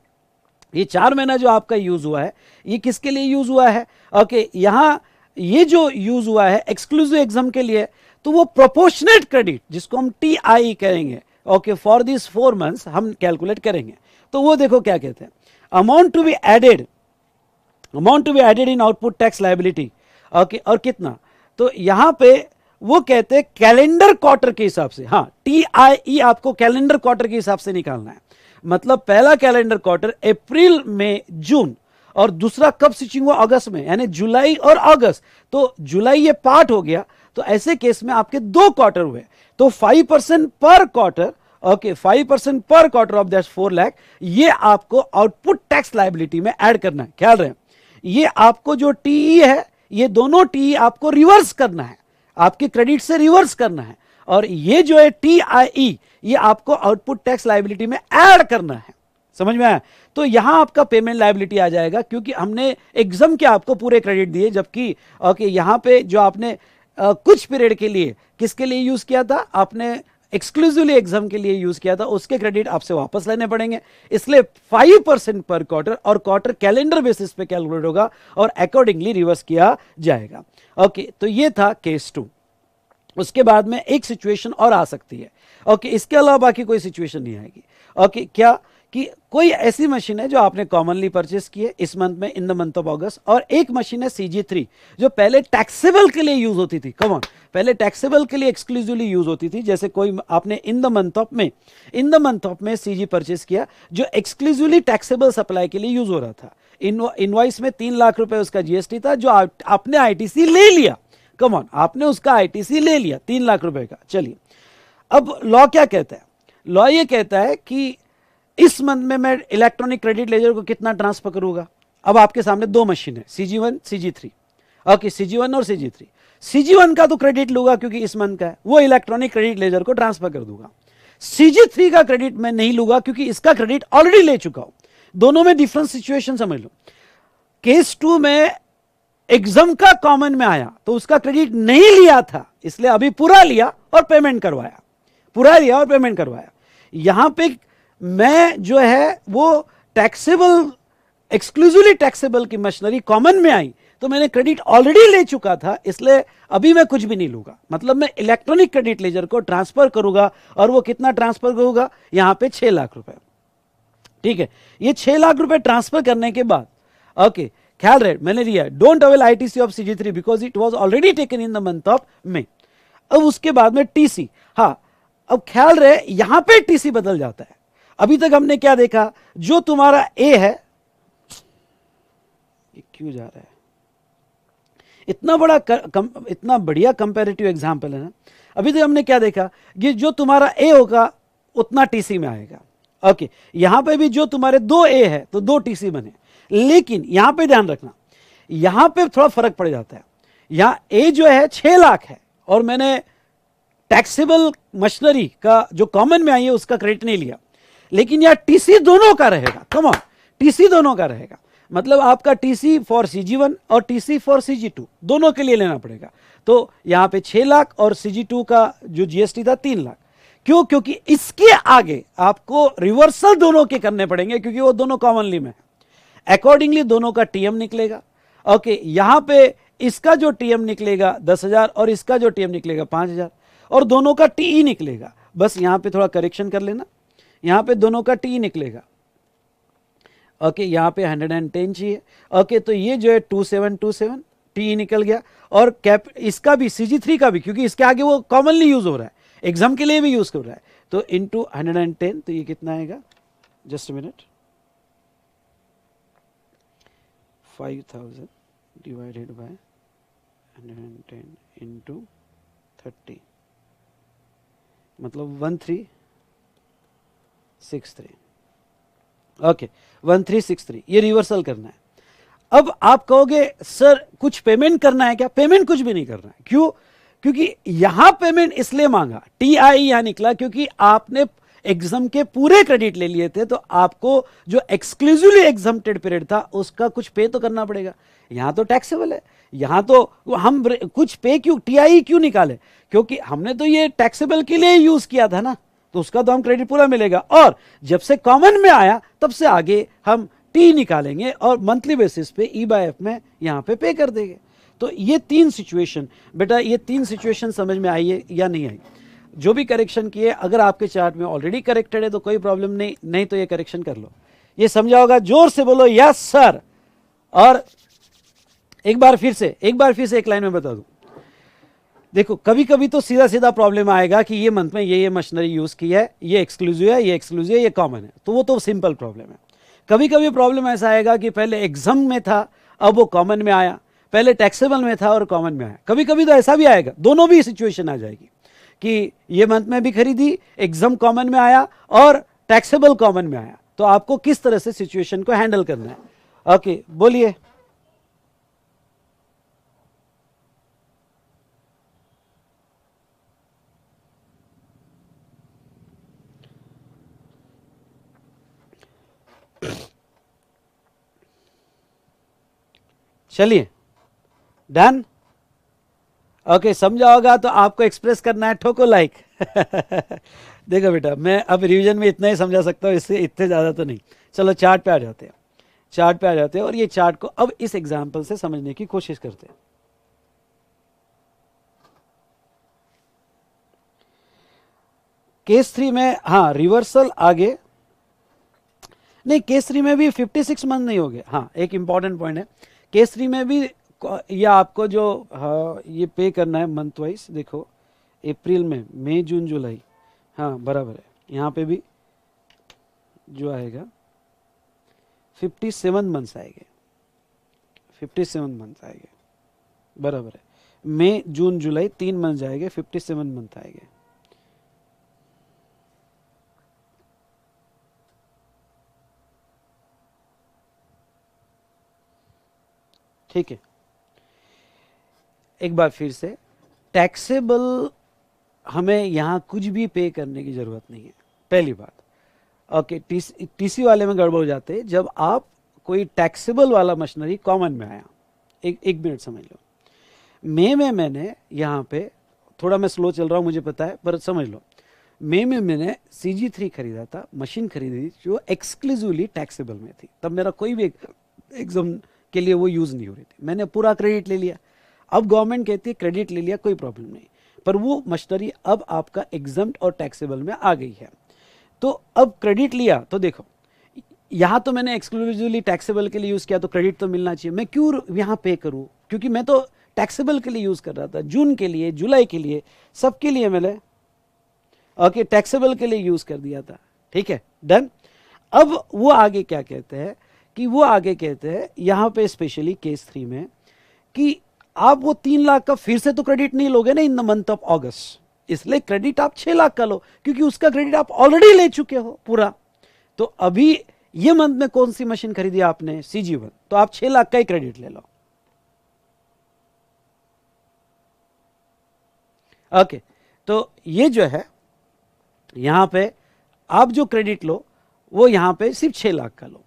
ये 4 महीना जो आपका यूज हुआ है, ये किसके लिए यूज हुआ है? ओके यहां ये जो यूज हुआ है एक्सक्लूसिव एग्जाम के लिए, तो वो प्रोपोर्शनेट क्रेडिट जिसको हम TIE करेंगे, ओके फॉर दिस 4 मंथ्स हम कैलकुलेट करेंगे। तो वो देखो क्या कहते हैं, amount to be added in output tax liability, okay और कितना, तो यहां पे वो कहते हैं कैलेंडर क्वार्टर के हिसाब से। हाँ TIE आपको कैलेंडर क्वार्टर के हिसाब से निकालना है, मतलब पहला कैलेंडर क्वार्टर अप्रैल में जून, और दूसरा कब स्विचिंग हुआ, अगस्त में, यानी जुलाई और अगस्त, तो जुलाई ये पार्ट हो गया, तो ऐसे केस में आपके 2 क्वार्टर हुए, तो 5% पर क्वार्टर, ओके 5% पर क्वार्टर ऑफ दैट 4 लाख, ये आपको आउटपुट टैक्स लायबिलिटी में ऐड करना है। ख्याल रहे, ये आपको जो TE है, ये दोनों TE आपको रिवर्स करना है, आपके क्रेडिट से रिवर्स करना है, और ये जो है TIE ये आपको आउटपुट टैक्स लायबिलिटी में ऐड करना है। समझ में आया? तो यहां आपका पेमेंट लायबिलिटी आ जाएगा, क्योंकि हमने एग्जाम के आपको पूरे क्रेडिट दिए, जबकि ओके यहां पे जो आपने कुछ पीरियड के लिए किसके लिए यूज किया था, आपने एक्सक्लूसिवली एग्जाम के लिए यूज किया था, उसके क्रेडिट आपसे वापस लेने पड़ेंगे। इसलिए 5% पर क्वार्टर, और क्वार्टर कैलेंडर बेसिस पे कैलकुलेट होगा और अकॉर्डिंगली रिवर्स किया जाएगा। ओके तो ये था केस 2। उसके बाद में एक सिचुएशन और आ सकती है, ओके इसके अलावा बाकी कोई सिचुएशन नहीं आएगी। ओके क्या कि कोई ऐसी मशीन है जो आपने कॉमनली परचेस की है इस मंथ में, इन द मंथ ऑफ अगस्त, और एक मशीन है CG3 जो पहले टैक्सेबल के लिए यूज होती थी। कम ऑन, पहले टैक्सेबल के लिए एक्सक्लूसिवली यूज होती थी। जैसे कोई आपने इन द मंथ ऑफ में CG परचेस किया जो एक्सक्लूसिवली टैक्सेबल सप्लाई के लिए यूज हो रहा था। इनवॉइस में 3 लाख रुपए उसका GST था, जो आपने ITC ले लिया। कम ऑन, आपने उसका ITC ले लिया 3 लाख रुपए का। चलिए अब लॉ क्या कहता है? लॉ ये कहता है कि इस मंथ में मैं इलेक्ट्रॉनिक क्रेडिट लेजर को कितना ट्रांसफर करूंगा। अब आपके सामने दो मशीन है, CG1 CG3। ओके, CG1 और CG3। CG1 का तो क्रेडिट लूंगा क्योंकि इस मंथ का है, वो इलेक्ट्रॉनिक क्रेडिट लेजर को ट्रांसफर कर दूंगा। CG3 का क्रेडिट मैं नहीं लूंगा क्योंकि इसका क्रेडिट ऑलरेडी ले चुका हूं। दोनों में डिफरेंट सिचुएशन समझ लो। केस 2 में एग्जाम का कॉमन में आया तो उसका क्रेडिट नहीं लिया था, इसलिए अभी पूरा लिया और पेमेंट करवाया, पूरा लिया और पेमेंट करवाया। यहां पे मैं जो है वो टैक्सेबल, एक्सक्लूसिवली टैक्सेबल की मशीनरी कॉमन में आई तो मैंने क्रेडिट ऑलरेडी ले चुका था, इसलिए अभी मैं कुछ भी नहीं लूंगा। मतलब मैं इलेक्ट्रॉनिक क्रेडिट लेजर को ट्रांसफर करूंगा और वो कितना ट्रांसफर करूंगा, यहां पे 6 लाख रुपए। ठीक है, ये 6 लाख रुपए ट्रांसफर करने के बाद ओके, ख्याल रहे मैंने लिया don't avail ITC of CG3 because it was already taken in the month of May. अब उसके बाद में TC, हाँ अब ख्याल रहे यहां पे TC बदल जाता है। अभी तक हमने क्या देखा, जो तुम्हारा A है, ये क्यों जा रहा है, इतना बढ़िया कंपैरेटिव एग्जांपल है ना। अभी तक हमने क्या देखा कि जो तुम्हारा A होगा उतना TC में आएगा। ओके, यहां पे भी जो तुम्हारे 2 A है तो 2 TC बने, लेकिन यहां पे ध्यान रखना, यहां पे थोड़ा फर्क पड़ जाता है। यहां A जो है 6 लाख है और मैंने टैक्सेबल मशीनरी का जो कॉमन में आई है उसका क्रेडिट नहीं लिया, लेकिन यहां TC दोनों का रहेगा। कम ऑन, TC दोनों का रहेगा, मतलब आपका TC फॉर CG1 और TC फॉर CG2 दोनों के लिए लेना पड़ेगा। तो यहां पे 6 लाख और CG2 का जो GST था 3 लाख। क्यों? क्योंकि इसके आगे आपको रिवर्सल दोनों के करने पड़ेंगे क्योंकि वो दोनों कॉमनली में है। अकॉर्डिंगली दोनों का TM निकलेगा। ओके, यहां पे इसका जो TM निकलेगा 10,000 और इसका जो TM निकलेगा 5,000 और दोनों का TE निकलेगा। बस यहां पे थोड़ा करेक्शन कर लेना, यहां पे दोनों का TE निकलेगा। ओके, यहां पे 110 चाहिए। ओके, तो ये जो है 2727 TE निकल गया और कैप इसका भी CG3 का भी, क्योंकि इसके आगे वो कॉमनली यूज हो रहा है, एग्जाम के लिए भी यूज कर रहा है, तो इंटू 110, तो ये कितना आएगा, just minute, 5000 divided by 110 into 30, मतलब 1363। ओके, 1363, ये रिवर्सल करना है। अब आप कहोगे सर कुछ पेमेंट करना है क्या? पेमेंट कुछ भी नहीं करना है। क्यों? क्योंकि यहां पेमेंट इसलिए मांगा, TI यहां निकला क्योंकि आपने एग्जाम के पूरे क्रेडिट ले लिए थे, तो आपको जो एक्सक्लूसिवली एग्जाम्प्टेड पीरियड था उसका कुछ पे तो करना पड़ेगा। यहां तो टैक्सेबल है, यहां तो हम कुछ पे क्यों, TI क्यों निकाले? क्योंकि हमने तो ये टैक्सेबल के लिए यूज किया था ना, तो उसका तो हम क्रेडिट पूरा मिलेगा। और जब से कॉमन में आया तब से आगे हम T निकालेंगे और मंथली बेसिस पे E/F में यहां पे पे कर देंगे। तो ये 3 सिचुएशन, बेटा ये 3 सिचुएशन समझ में आई है या नहीं आई? जो भी करेक्शन किए, अगर आपके चार्ट में ऑलरेडी करेक्टेड है तो कोई प्रॉब्लम नहीं, नहीं तो ये करेक्शन कर लो। ये समझा होगा? जोर से बोलो यस सर। और एक बार फिर से एक लाइन में बता दूं, देखो कभी कभी तो सीधा सीधा प्रॉब्लम आएगा कि ये मंथ में ये मशीनरी यूज की है, ये एक्सक्लूसिव है, ये एक्सक्लूसिव है, ये कॉमन है, तो वो तो सिंपल प्रॉब्लम है। कभी कभी प्रॉब्लम ऐसा आएगा कि पहले एग्जाम में था अब वो कॉमन में आया, पहले टैक्सेबल में था और कॉमन में आया। कभी कभी तो ऐसा भी आएगा, दोनों भी सिचुएशन आ जाएगी कि ये मंथ में भी खरीदी, एग्जाम कॉमन में आया और टैक्सेबल कॉमन में आया। तो आपको किस तरह से सिचुएशन को हैंडल करना है? ओके, बोलिए। चलिए, डन। ओके, समझा होगा तो आपको एक्सप्रेस करना है, ठोको लाइक। देखो बेटा, मैं अब रिवीजन में इतना ही समझा सकता हूं, इससे इतने ज्यादा तो नहीं। चलो चार्ट पे आ जाते हैं, चार्ट पे आ जाते हैं और ये चार्ट को अब इस एग्जाम्पल से समझने की कोशिश करते हैं। केस 3 में हाँ रिवर्सल आगे नहीं, केस 3 में भी 56 मंथ नहीं हो गए। हाँ, एक इंपॉर्टेंट पॉइंट है, केस 3 में भी ये आपको जो ये पे करना है मंथ वाइज। देखो अप्रैल में, मई जून जुलाई, हाँ बराबर है, यहाँ पे भी जो आएगा 57 मंथ्स आएंगे, 57 मंथ आएंगे, बराबर है। मई जून जुलाई 3 मंथ जाएंगे, 57 मंथ आएंगे। ठीक है, एक बार फिर से, टैक्सेबल हमें यहां कुछ भी पे करने की जरूरत नहीं है, पहली बात। ओके, टीसी वाले में गड़बड़ हो जाते हैं जब आप कोई टैक्सेबल वाला मशीनरी कॉमन में आया। एक मिनट समझ लो, में मैंने यहाँ पे, थोड़ा मैं स्लो चल रहा हूँ मुझे पता है, पर समझ लो, में मैंने CG3 खरीदा था, मशीन खरीदी थी जो एक्सक्लूसिवली टैक्सेबल में थी। तब मेरा कोई भी एग्जाम के लिए वो यूज़ नहीं हो रही थी, मैंने पूरा क्रेडिट ले लिया। अब गवर्नमेंट कहती है क्रेडिट ले लिया, कोई प्रॉब्लम नहीं, पर वो मशीनरी अब आपका एग्जम्प्ट और टैक्सेबल में आ गई है। तो अब क्रेडिट लिया तो देखो, यहाँ तो मैंने एक्सक्लूसिवली टैक्सेबल के लिए यूज़ किया, तो क्रेडिट तो मिलना चाहिए। मैं क्यों यहाँ पे करूँ, क्योंकि मैं तो टैक्सेबल के लिए यूज़ कर रहा था, जून के लिए, जुलाई के लिए, सबके लिए मैंने ओके टैक्सेबल के लिए यूज़ कर दिया था। ठीक है, डन। अब वो आगे क्या कहते हैं कि वो आगे कहते हैं यहाँ पे स्पेशली केस 3 में कि आप वो 3 लाख का फिर से तो क्रेडिट नहीं लोगे ना इन द मंथ ऑफ अगस्त, इसलिए क्रेडिट आप 6 लाख का लो, क्योंकि उसका क्रेडिट आप ऑलरेडी ले चुके हो पूरा। तो अभी ये मंथ में कौन सी मशीन खरीदी आपने, CG1, तो आप 6 लाख का ही क्रेडिट ले लो। ओके, तो ये जो है यहां पे आप जो क्रेडिट लो वो यहां पे सिर्फ 6 लाख का लो।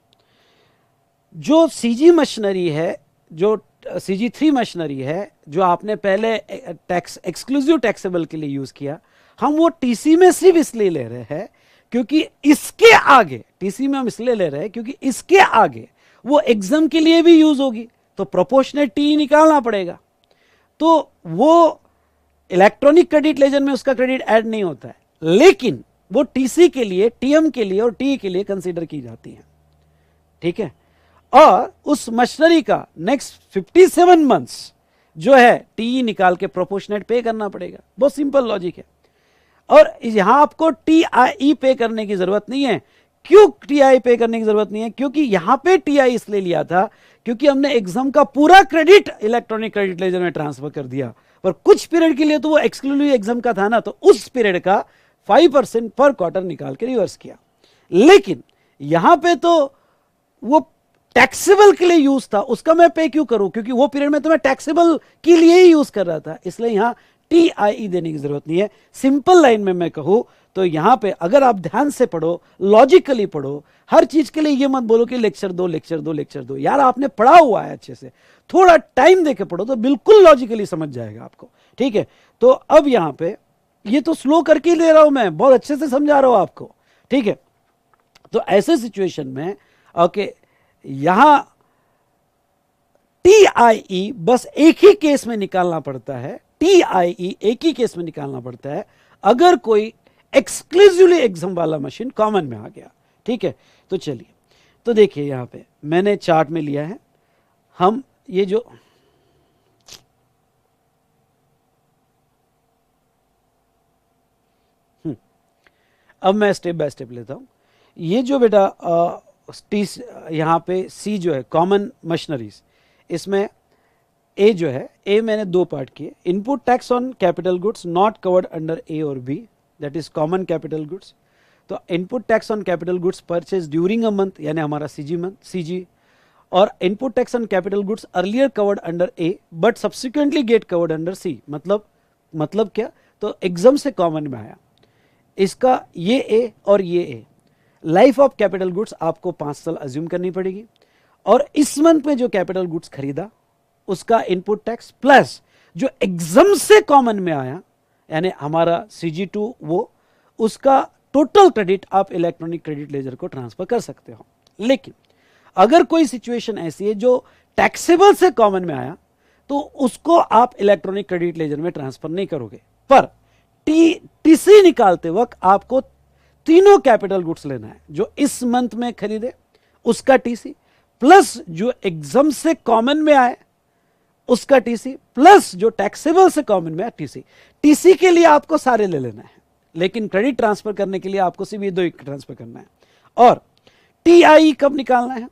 जो CG मशीनरी है, जो CG3 मशीनरी है, जो आपने पहले टैक्स एक्सक्लूसिव टैक्सेबल के लिए यूज किया, हम वो TC में सिर्फ इसलिए ले रहे हैं क्योंकि इसके आगे, TC में हम इसलिए ले रहे हैं क्योंकि इसके आगे वो एग्जाम के लिए भी यूज होगी, तो प्रोपोर्शनेट टी निकालना पड़ेगा। तो वो इलेक्ट्रॉनिक क्रेडिट लेजर में उसका क्रेडिट ऐड नहीं होता है, लेकिन वो TC के लिए, TM के लिए और TE के लिए कंसीडर की जाती है। ठीक है, और उस मशीनरी का नेक्स्ट 57 मंथ्स जो है TE निकाल के प्रोपोर्शनेट पे करना पड़ेगा। बहुत सिंपल लॉजिक है। और यहां आपको TIE पे करने की जरूरत नहीं है। क्यों TIE पे करने की जरूरत नहीं है, क्योंकि यहां पे TI इसलिए लिया था क्योंकि हमने एग्जाम का पूरा क्रेडिट इलेक्ट्रॉनिक क्रेडिट लेजर में ट्रांसफर कर दिया, पर कुछ पीरियड के लिए तो वो एक्सक्लूसिव एग्जाम का था ना, तो उस पीरियड का 5% पर क्वार्टर निकाल के रिवर्स किया। लेकिन यहां पे तो वो टैक्सेबल के लिए यूज था, उसका मैं पे क्यों करूं, क्योंकि वो पीरियड में तो मैं टैक्सेबल के लिए ही यूज कर रहा था, इसलिए यहां TIE देने की जरूरत नहीं है। सिंपल लाइन में मैं कहूं तो यहां पे अगर आप ध्यान से पढ़ो, लॉजिकली पढ़ो, हर चीज के लिए ये मत बोलो कि लेक्चर दो लेक्चर दो लेक्चर दो। यार आपने पढ़ा हुआ है अच्छे से, थोड़ा टाइम देके पढ़ो तो बिल्कुल लॉजिकली समझ जाएगा आपको। ठीक है, तो अब यहां पे ये तो स्लो करके ही ले रहा हूं मैं, बहुत अच्छे से समझा रहा हूं आपको। ठीक है, तो ऐसे सिचुएशन में ओके यहां TIE बस एक ही केस में निकालना पड़ता है, TIE एक ही केस में निकालना पड़ता है अगर कोई एक्सक्लूसिवली एग्जाम वाला मशीन कॉमन में आ गया। ठीक है, तो चलिए, तो देखिए यहां पे मैंने चार्ट में लिया है, हम ये जो अब मैं स्टेप बाय स्टेप लेता हूं। ये जो बेटा यहां पे C जो है कॉमन मशीनरीज, इसमें A जो है, A मैंने 2 पार्ट किए। Input tax on capital goods not covered under A और B, that is common capital goods. तो input tax on capital goods purchase during a month, यानी हमारा CG, और input tax on capital goods earlier covered under A but subsequently get covered under C। मतलब क्या, तो exam से common में आया इसका ये A और ये A। Life of capital goods आपको 5 साल अज्यूम करनी पड़ेगी, और इस मंथ में जो कैपिटल गुड्स खरीदा उसका इनपुट टैक्स प्लस जो एग्जाम से कॉमन में आया यानी हमारा CG2 वो, उसका टोटल क्रेडिट आप इलेक्ट्रॉनिक क्रेडिट लेजर को ट्रांसफर कर सकते हो। लेकिन अगर कोई सिचुएशन ऐसी है जो टैक्सेबल से कॉमन में आया तो उसको आप इलेक्ट्रॉनिक क्रेडिट लेजर में ट्रांसफर नहीं करोगे, पर TC निकालते वक्त आपको तीनों कैपिटल गुड्स लेना है। जो इस मंथ में खरीदे उसका TC, प्लस जो एग्जाम से कॉमन में आए उसका TC, प्लस जो टैक्सेबल से कॉमन में आए TC के लिए आपको सारे ले लेना है, लेकिन क्रेडिट ट्रांसफर करने के लिए आपको सिर्फ ये 2 ट्रांसफर करना है। और TIE कब निकालना है,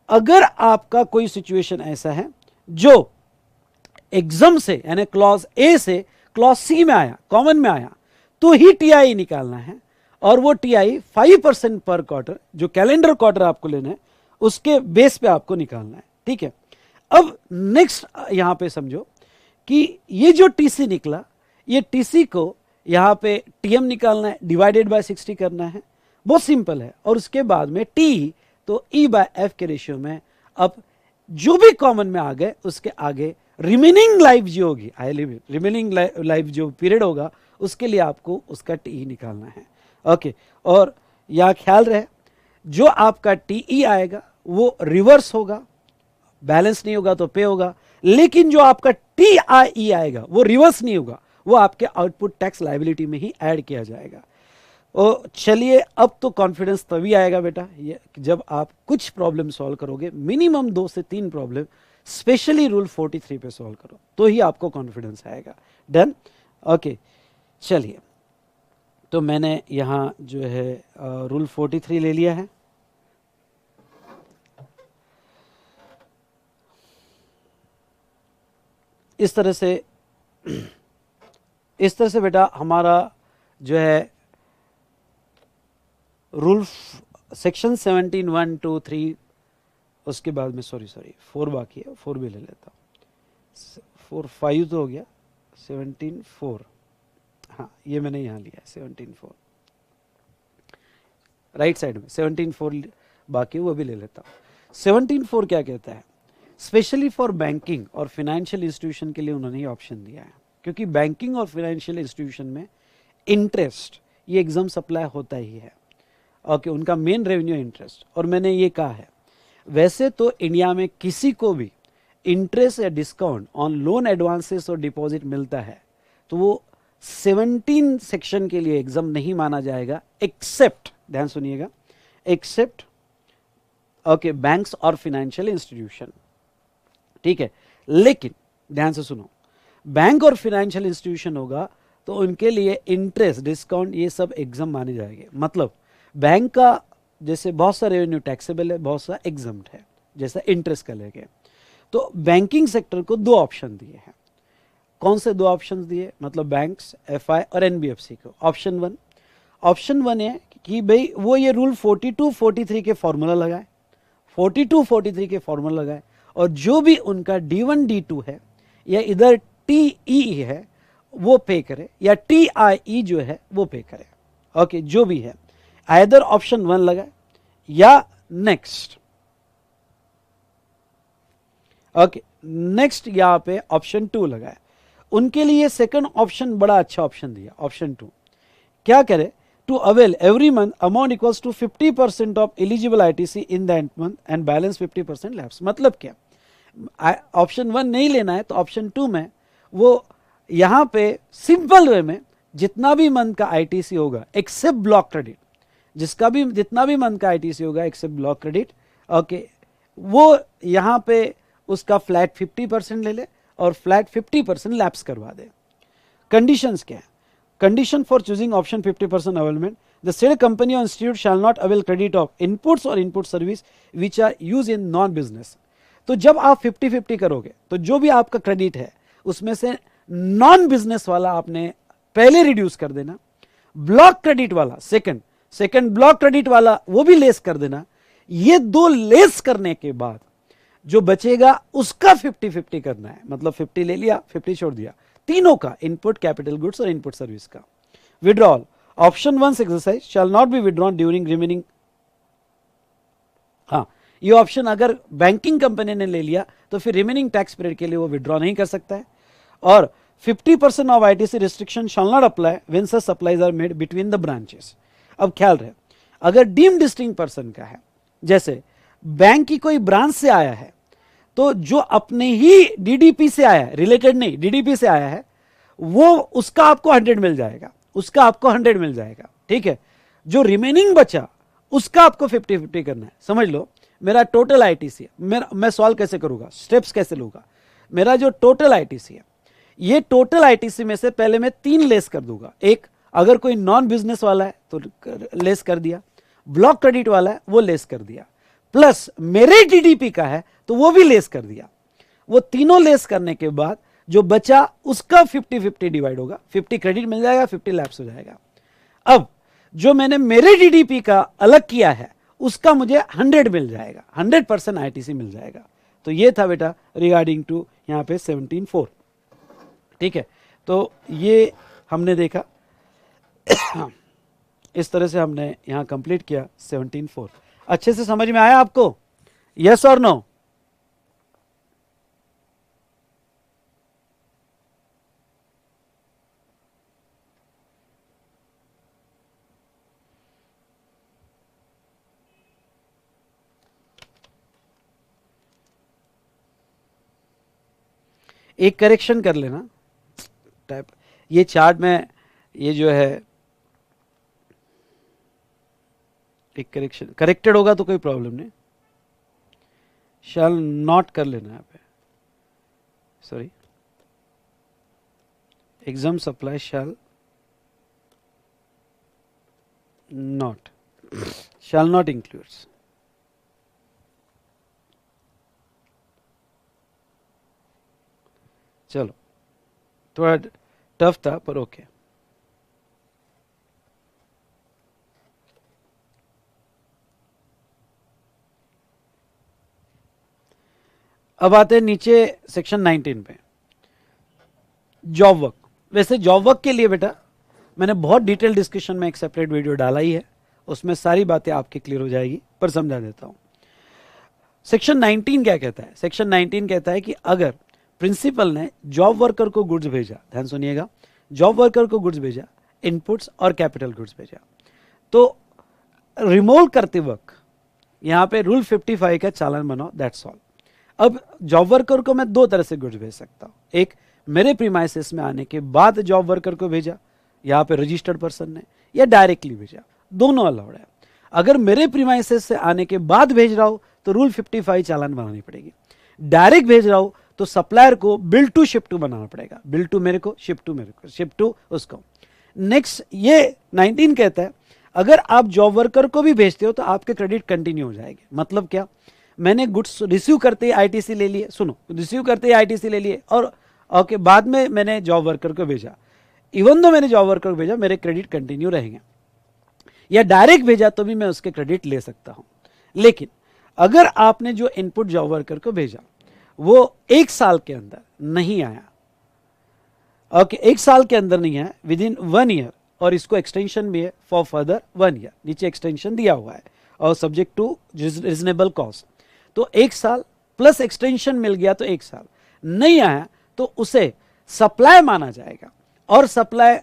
अगर आपका कोई सिचुएशन ऐसा है जो एग्जाम से यानी क्लॉज A से क्लॉज C में आया, कॉमन में आया, तो ही TIE निकालना है। और वो TIE 5% पर क्वार्टर, जो कैलेंडर क्वार्टर आपको लेना है उसके बेस पे आपको निकालना है। ठीक है, अब नेक्स्ट यहां पे समझो कि ये जो टीसी निकला, ये टीसी को यहां पे टीएम निकालना है, डिवाइडेड बाय 60 करना है, बहुत सिंपल है। और उसके बाद में टी, तो ई बाय एफ के रेशियो में अब जो भी कॉमन में आ गए उसके आगे रिमेनिंग लाइफ जो होगी, रिमेनिंग लाइफ जो पीरियड होगा उसके लिए आपको उसका टी निकालना है। ओके, और यहां ख्याल रहे जो आपका टीई आएगा वो रिवर्स होगा, बैलेंस नहीं होगा तो पे होगा, लेकिन जो आपका टीआई आएगा वो रिवर्स नहीं होगा, वो आपके आउटपुट टैक्स लायबिलिटी में ही ऐड किया जाएगा। और चलिए अब तो कॉन्फिडेंस तभी आएगा बेटा ये जब आप कुछ प्रॉब्लम सॉल्व करोगे, मिनिमम 2 से 3 प्रॉब्लम स्पेशली रूल 43 पे सॉल्व करो, तो ही आपको कॉन्फिडेंस आएगा। Done, okay. चलिए, तो मैंने यहां जो है रूल 43 ले लिया है। इस तरह से बेटा हमारा जो है रूल सेक्शन 17 1 2 3, उसके बाद में सॉरी 4 बाकी है, 4 भी ले लेता हूँ। 4 5 तो हो गया, 17 4, हाँ ये मैंने यहाँ लिया है 17 4, राइट साइड में 17 4 बाकी वो भी ले लेता हूँ। 17 4 क्या कहता है, स्पेशली फॉर बैंकिंग और फाइनेंशियल इंस्टीट्यूशन के लिए उन्होंने ये ऑप्शन दिया है, क्योंकि बैंकिंग और फाइनेंशियल इंस्टीट्यूशन में इंटरेस्ट ये एग्जाम सप्लाई होता ही है। ओके, उनका मेन रेवेन्यू इंटरेस्ट। और मैंने ये कहा है वैसे तो इंडिया में किसी को भी इंटरेस्ट या डिस्काउंट ऑन लोन एडवांसेस और डिपॉजिट मिलता है तो वो 17 सेक्शन के लिए एग्जाम नहीं माना जाएगा, एक्सेप्ट, ध्यान सुनिएगा, एक्सेप्ट ओके बैंक्स और फाइनेंशियल इंस्टीट्यूशन, ठीक है। लेकिन ध्यान से सुनो, बैंक और फाइनेंशियल इंस्टीट्यूशन होगा तो उनके लिए इंटरेस्ट, डिस्काउंट ये सब एग्जाम माने जाएंगे। मतलब बैंक का जैसे बहुत सा रेवेन्यू टैक्सेबल है, बहुत सा एग्जम्प्ट है, जैसा इंटरेस्ट का लेके। तो बैंकिंग सेक्टर को 2 ऑप्शन दिए हैं। कौन से 2 ऑप्शन दिए, मतलब बैंक्स, एफआई और एनबीएफसी को। ऑप्शन वन है कि भाई वो ये रूल 42 43 के फॉर्मूला लगाए, 42 43 के फॉर्मूला लगाए, और जो भी उनका D1 D2 है या इधर टीई है वो पे करे, या टीआई जो है वो पे करे। ओके, जो भी है आइदर ऑप्शन 1 लगाए या नेक्स्ट। ओके, नेक्स्ट यहां पे ऑप्शन 2 लगाए। उनके लिए सेकंड ऑप्शन बड़ा अच्छा ऑप्शन दिया, ऑप्शन 2 क्या करे, to avail every month amount equals to 50% of eligible ITC in that month and balance 50% lapse. मतलब क्या, ऑप्शन 1 नहीं लेना है तो ऑप्शन 2 में वो यहां पे सिंपल वे में जितना भी मंथ का आईटीसी होगा एक्सेप्ट ब्लॉक क्रेडिट, जितना भी मंथ का आईटीसी होगा एक्सेप्ट ब्लॉक क्रेडिट, ओके, वो यहां पे उसका फ्लैट 50% ले ले और फ्लैट 50% लैप्स करवा दे। कंडीशंस क्या है, condition for choosing option 50% availment, the said company और institute shall not avail credit of inputs और input service which are use in non business. तो जब आप 50-50 करोगे तो जो भी आपका क्रेडिट है उसमें से नॉन बिजनेस वाला आपने पहले रिड्यूस कर देना, ब्लॉक क्रेडिट वाला सेकंड ब्लॉक क्रेडिट वाला वो भी लेस कर देना। ये 2 लेस करने के बाद जो बचेगा उसका 50-50 करना है, मतलब 50 ले लिया 50 छोड़ दिया, तीनों का, इनपुट, कैपिटल गुड्स और इनपुट सर्विस का। Withdrawal, option 1 exercise shall not be withdrawn during remaining. हाँ, ये ऑप्शन अगर बैंकिंग कंपनी ने ले लिया तो फिर रिमेनिंग टैक्स पीरियड के लिए वो विड्रॉ नहीं कर सकता है। और 50% of ITC restriction shall not apply when such supplies are made between the branches. अब ख्याल रहे, अगर डीम्ड डिस्टिंक्ट पर्सन का है, जैसे बैंक की कोई ब्रांच से आया है तो जो अपने ही डीडीपी से आया है, रिलेटेड नहीं, डीडीपी से आया है, वो उसका आपको 100 मिल जाएगा, उसका आपको 100 मिल जाएगा, ठीक है। जो रिमेनिंग बचा उसका आपको 50-50 करना है। समझ लो, मेरा टोटल आईटीसी है, मैं सॉल्व कैसे करूंगा, स्टेप्स कैसे लूंगा। मेरा जो टोटल आईटीसी है, ये टोटल आईटीसी में से पहले मैं 3 लेस कर दूंगा। एक, अगर कोई नॉन बिजनेस वाला है तो लेस कर दिया, ब्लॉक क्रेडिट वाला है वो लेस कर दिया, प्लस मेरे डीडीपी का है तो वो भी लेस कर दिया। वो तीनों लेस करने के बाद जो बचा उसका 50-50 डिवाइड होगा, 50 क्रेडिट मिल जाएगा, 50 लैप्स हो जाएगा। अब जो मैंने मेरे डीडीपी का अलग किया है उसका मुझे 100 मिल जाएगा, 100% आईटीसी मिल जाएगा। तो ये था बेटा रिगार्डिंग टू यहाँ पे 17.4। ठीक है, तो ये हमने देखा इस तरह से हमने यहाँ कंप्लीट किया 17.4। अच्छे से समझ में आया आपको? यस और नो? एक करेक्शन कर लेना टाइप, ये चार्ट में ये जो है एक करेक्शन करेक्टेड होगा तो कोई प्रॉब्लम नहीं, शैल नॉट कर लेना यहाँ पे, sorry exempt supply shall not includes. चलो थोड़ा टफ था पर ओके। अब आते हैं नीचे सेक्शन 19 पे, जॉब वर्क। वैसे जॉब वर्क के लिए बेटा मैंने बहुत डिटेल डिस्कशन में एक सेपरेट वीडियो डाला ही है, उसमें सारी बातें आपकी क्लियर हो जाएगी, पर समझा देता हूं। सेक्शन 19 क्या कहता है? सेक्शन 19 कहता है कि अगर प्रिंसिपल ने जॉब वर्कर को गुड्स भेजा, ध्यान सुनिएगा, जॉब वर्कर को गुड्स भेजा, इनपुट्स और कैपिटल गुड्स भेजा, तो रिमूव करते वक्त यहां पे रूल 55 का चालान बनाओ, दैट्स ऑल। अब जॉब वर्कर को मैं दो तरह से गुड्स भेज सकता हूं, एक मेरे प्रीमाइसेस में आने के बाद जॉब वर्कर को भेजा यहां पे रजिस्टर्ड पर्सन ने, या डायरेक्टली भेजा, दोनों अलाउड है। अगर मेरे प्रीमाइसेस से आने के बाद भेज रहा हूं तो रूल 55 चालान बनानी पड़ेगी। डायरेक्ट भेज रहा हूं तो सप्लायर को बिल टू शिप टू बनाना पड़ेगा, बिल टू मेरे को, शिप टू मेरे को, शिप टू उसको। नेक्स्ट ये 19 कहता है अगर आप जॉब वर्कर को भी भेजते हो तो आपके क्रेडिट कंटिन्यू हो जाएंगे। मतलब क्या? मैंने गुड्स रिसीव करते ही आईटीसी ले लिए, सुनो, रिसीव करते ही आईटीसी ले लिए और ओके बाद में मैंने जॉब वर्कर को भेजा, इवन दो मैंने जॉब वर्कर को भेजा मेरे क्रेडिट कंटिन्यू रहेंगे। या डायरेक्ट भेजा तो भी मैं उसके क्रेडिट ले सकता हूं। लेकिन अगर आपने जो इनपुट जॉब वर्कर को भेजा वो एक साल के अंदर नहीं आया, ओके, एक साल के अंदर नहीं आया, विद इन 1 ईयर, और इसको एक्सटेंशन भी है फॉर फर्दर 1 ईयर, नीचे एक्सटेंशन दिया हुआ है, और सब्जेक्ट टू रीजनेबल कॉस्ट, तो 1 साल प्लस एक्सटेंशन मिल गया तो 1 साल नहीं आया तो उसे सप्लाई माना जाएगा। और सप्लाई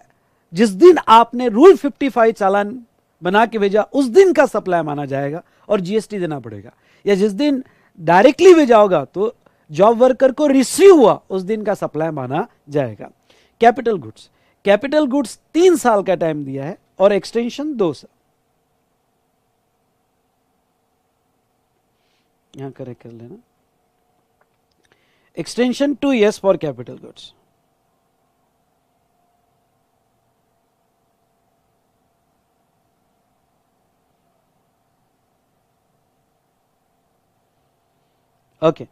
जिस दिन आपने रूल 55 चालान बना के भेजा उस दिन का सप्लाई माना जाएगा और जीएसटी देना पड़ेगा। या जिस दिन डायरेक्टली भेजा होगा तो जॉब वर्कर को रिसीव हुआ उस दिन का सप्लाई माना जाएगा। कैपिटल गुड्स, कैपिटल गुड्स 3 साल का टाइम दिया है और एक्सटेंशन 2 साल, यहां करेक्ट कर लेना, extension 2 years for capital goods. Okay,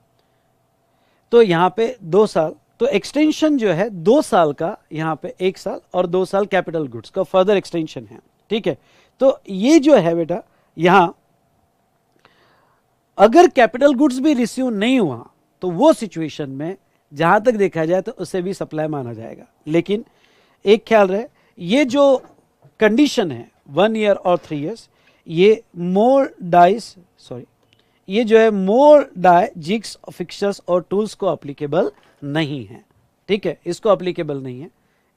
तो यहां पे 2 साल, तो एक्सटेंशन जो है 2 साल का, यहां पे 1 साल और 2 साल कैपिटल गुड्स का फर्दर एक्सटेंशन है। ठीक है, तो ये जो है बेटा यहां अगर कैपिटल गुड्स भी रिसीव नहीं हुआ तो वो सिचुएशन में जहां तक देखा जाए तो उसे भी सप्लाई माना जाएगा। लेकिन एक ख्याल रहे, ये जो कंडीशन है 1 ईयर और 3 years, ये मोर डाइस, सॉरी, ये जो है मोर डाई जिग्स फिक्सर्स और टूल्स को अप्लीकेबल नहीं है। ठीक है, इसको अप्लीकेबल नहीं है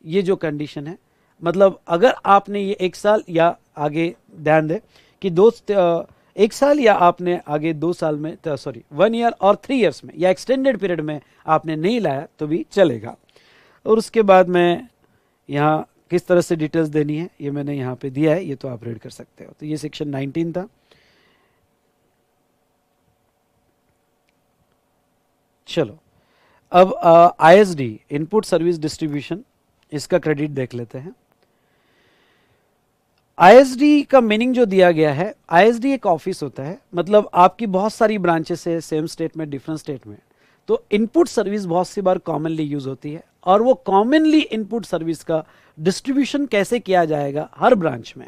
ये जो कंडीशन है। मतलब अगर आपने ये 1 साल या आगे, ध्यान दे कि 1 साल या आपने आगे 2 साल में, सॉरी 1 ईयर और 3 years में या एक्सटेंडेड पीरियड में आपने नहीं लाया तो भी चलेगा। और उसके बाद में यहाँ किस तरह से डिटेल्स देनी है ये मैंने यहाँ पे दिया है, ये तो आप रीड कर सकते हो। तो ये सेक्शन 19 था। चलो अब आईएसडी, इनपुट सर्विस डिस्ट्रीब्यूशन, इसका क्रेडिट देख लेते हैं। आईएसडी का मीनिंग जो दिया गया है, आईएसडी एक ऑफिस होता है, मतलब आपकी बहुत सारी ब्रांचेस है सेम स्टेट में, डिफरेंट स्टेट में, तो इनपुट सर्विस बहुत सी बार कॉमनली यूज होती है और वो कॉमनली इनपुट सर्विस का डिस्ट्रीब्यूशन कैसे किया जाएगा हर ब्रांच में,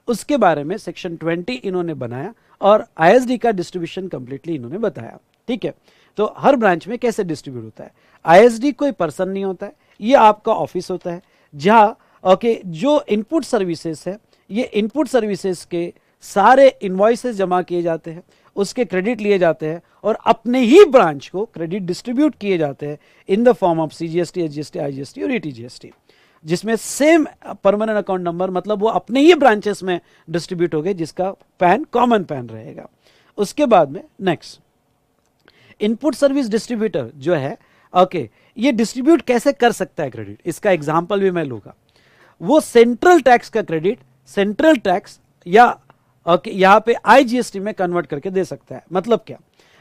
उसके बारे में सेक्शन 20 इन्होंने बनाया और आईएसडी का डिस्ट्रीब्यूशन कंप्लीटली इन्होंने बताया। ठीक है, तो हर ब्रांच में कैसे डिस्ट्रीब्यूट होता है। आईएसडी कोई पर्सन नहीं होता है, ये आपका ऑफिस होता है जहाँ ओके जो इनपुट सर्विसेज है, ये इनपुट सर्विसेज के सारे इनवॉइसेस जमा किए जाते हैं, उसके क्रेडिट लिए जाते हैं और अपने ही ब्रांच को क्रेडिट डिस्ट्रीब्यूट किए जाते हैं in the form of CGST, HGST, IGST और ईटीजीएसटी, जिसमें सेम परमानेंट अकाउंट नंबर, मतलब वो अपने ही ब्रांचेस में डिस्ट्रीब्यूट हो गए, जिसका पैन कॉमन पैन रहेगा। उसके बाद में नेक्स्ट इनपुट सर्विस डिस्ट्रीब्यूटर जो है ओके ये डिस्ट्रीब्यूट कैसे कर सकता है क्रेडिट, इसका एग्जांपल भी मैं लूंगा। वो सेंट्रल टैक्स का क्रेडिट सेंट्रल टैक्स या ओके यहां पे आईजीएसटी में कन्वर्ट करके दे सकता है। मतलब क्या,